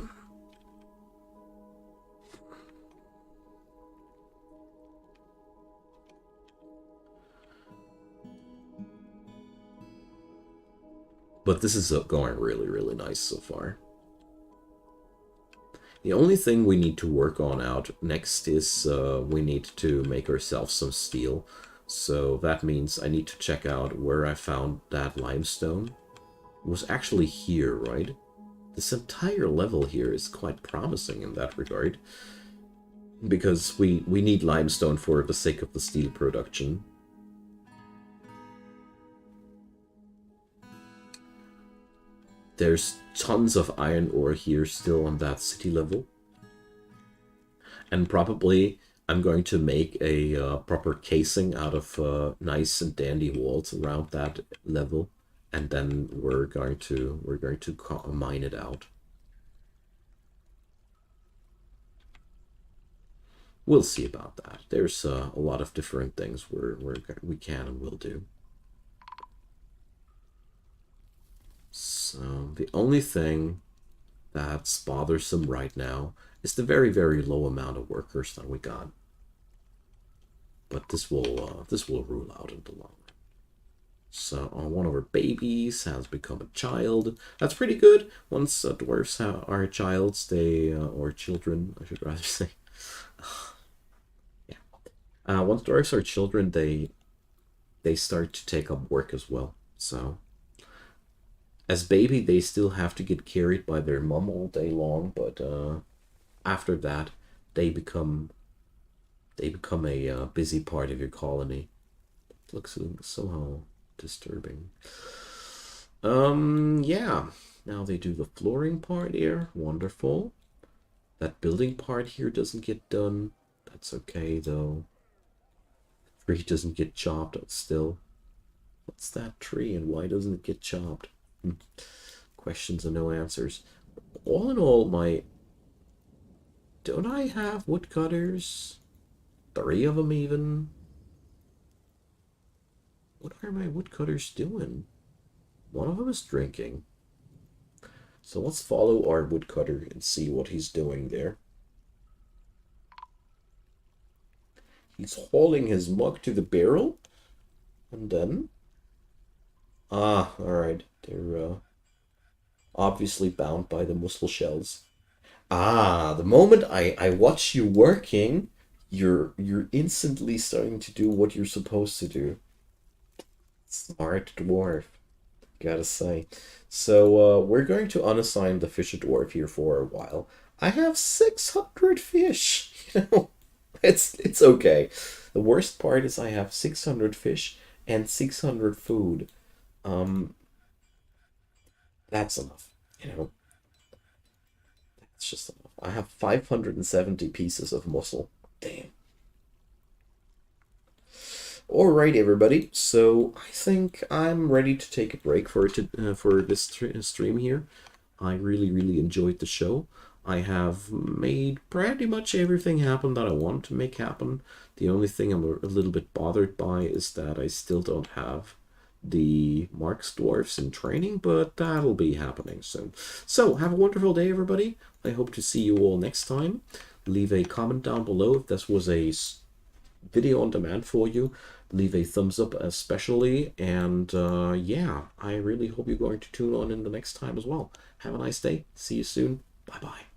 But this is going really, really nice so far. The only thing we need to work on out next is we need to make ourselves some steel. So that means I need to check out where I found that limestone. It was actually here, right? This entire level here is quite promising in that regard. Because we need limestone for the sake of the steel production. There's tons of iron ore here still on that city level. And probably I'm going to make a proper casing out of nice and dandy walls around that level, and then we're going to mine it out. We'll see about that. There's a lot of different things we can and will do. So the only thing that's bothersome right now is the very, very low amount of workers that we got. But this will rule out in the long run. So one of our babies has become a child. That's pretty good. Once dwarfs are childs, they or children, I should rather say. Yeah. Once dwarfs are children, they start to take up work as well. So as baby, they still have to get carried by their mom all day long, but after that, they become a busy part of your colony. It looks somehow disturbing. Yeah. Now they do the flooring part here. Wonderful. That building part here doesn't get done. That's okay, though. Tree doesn't get chopped still. What's that tree and why doesn't it get chopped? Questions and no answers. All in all, my... Don't I have woodcutters? 3 of them even? What are my woodcutters doing? One of them is drinking. So let's follow our woodcutter and see what he's doing there. He's hauling his mug to the barrel. And then... Ah, alright. They're obviously bound by the mussel shells. Ah, the moment I watch you working, you're instantly starting to do what you're supposed to do. Smart dwarf, gotta say. So we're going to unassign the fish dwarf here for a while. I have 600 fish. You know, it's okay. The worst part is I have 600 fish and 600 food. Um, that's enough. You know, it's just enough. I have 570 pieces of mussel. Damn. Alright, everybody. So I think I'm ready to take a break for this stream here. I really enjoyed the show. I have made pretty much everything happen that I want to make happen. The only thing I'm a little bit bothered by is that I still don't have the Marks dwarfs in training, but that'll be happening soon. So have a wonderful day, everybody. I hope to see you all next time. Leave a comment down below if this was a video on demand for you. Leave a thumbs up especially, and yeah, I really hope you're going to tune on in the next time as well. Have a nice day. See you soon. Bye bye.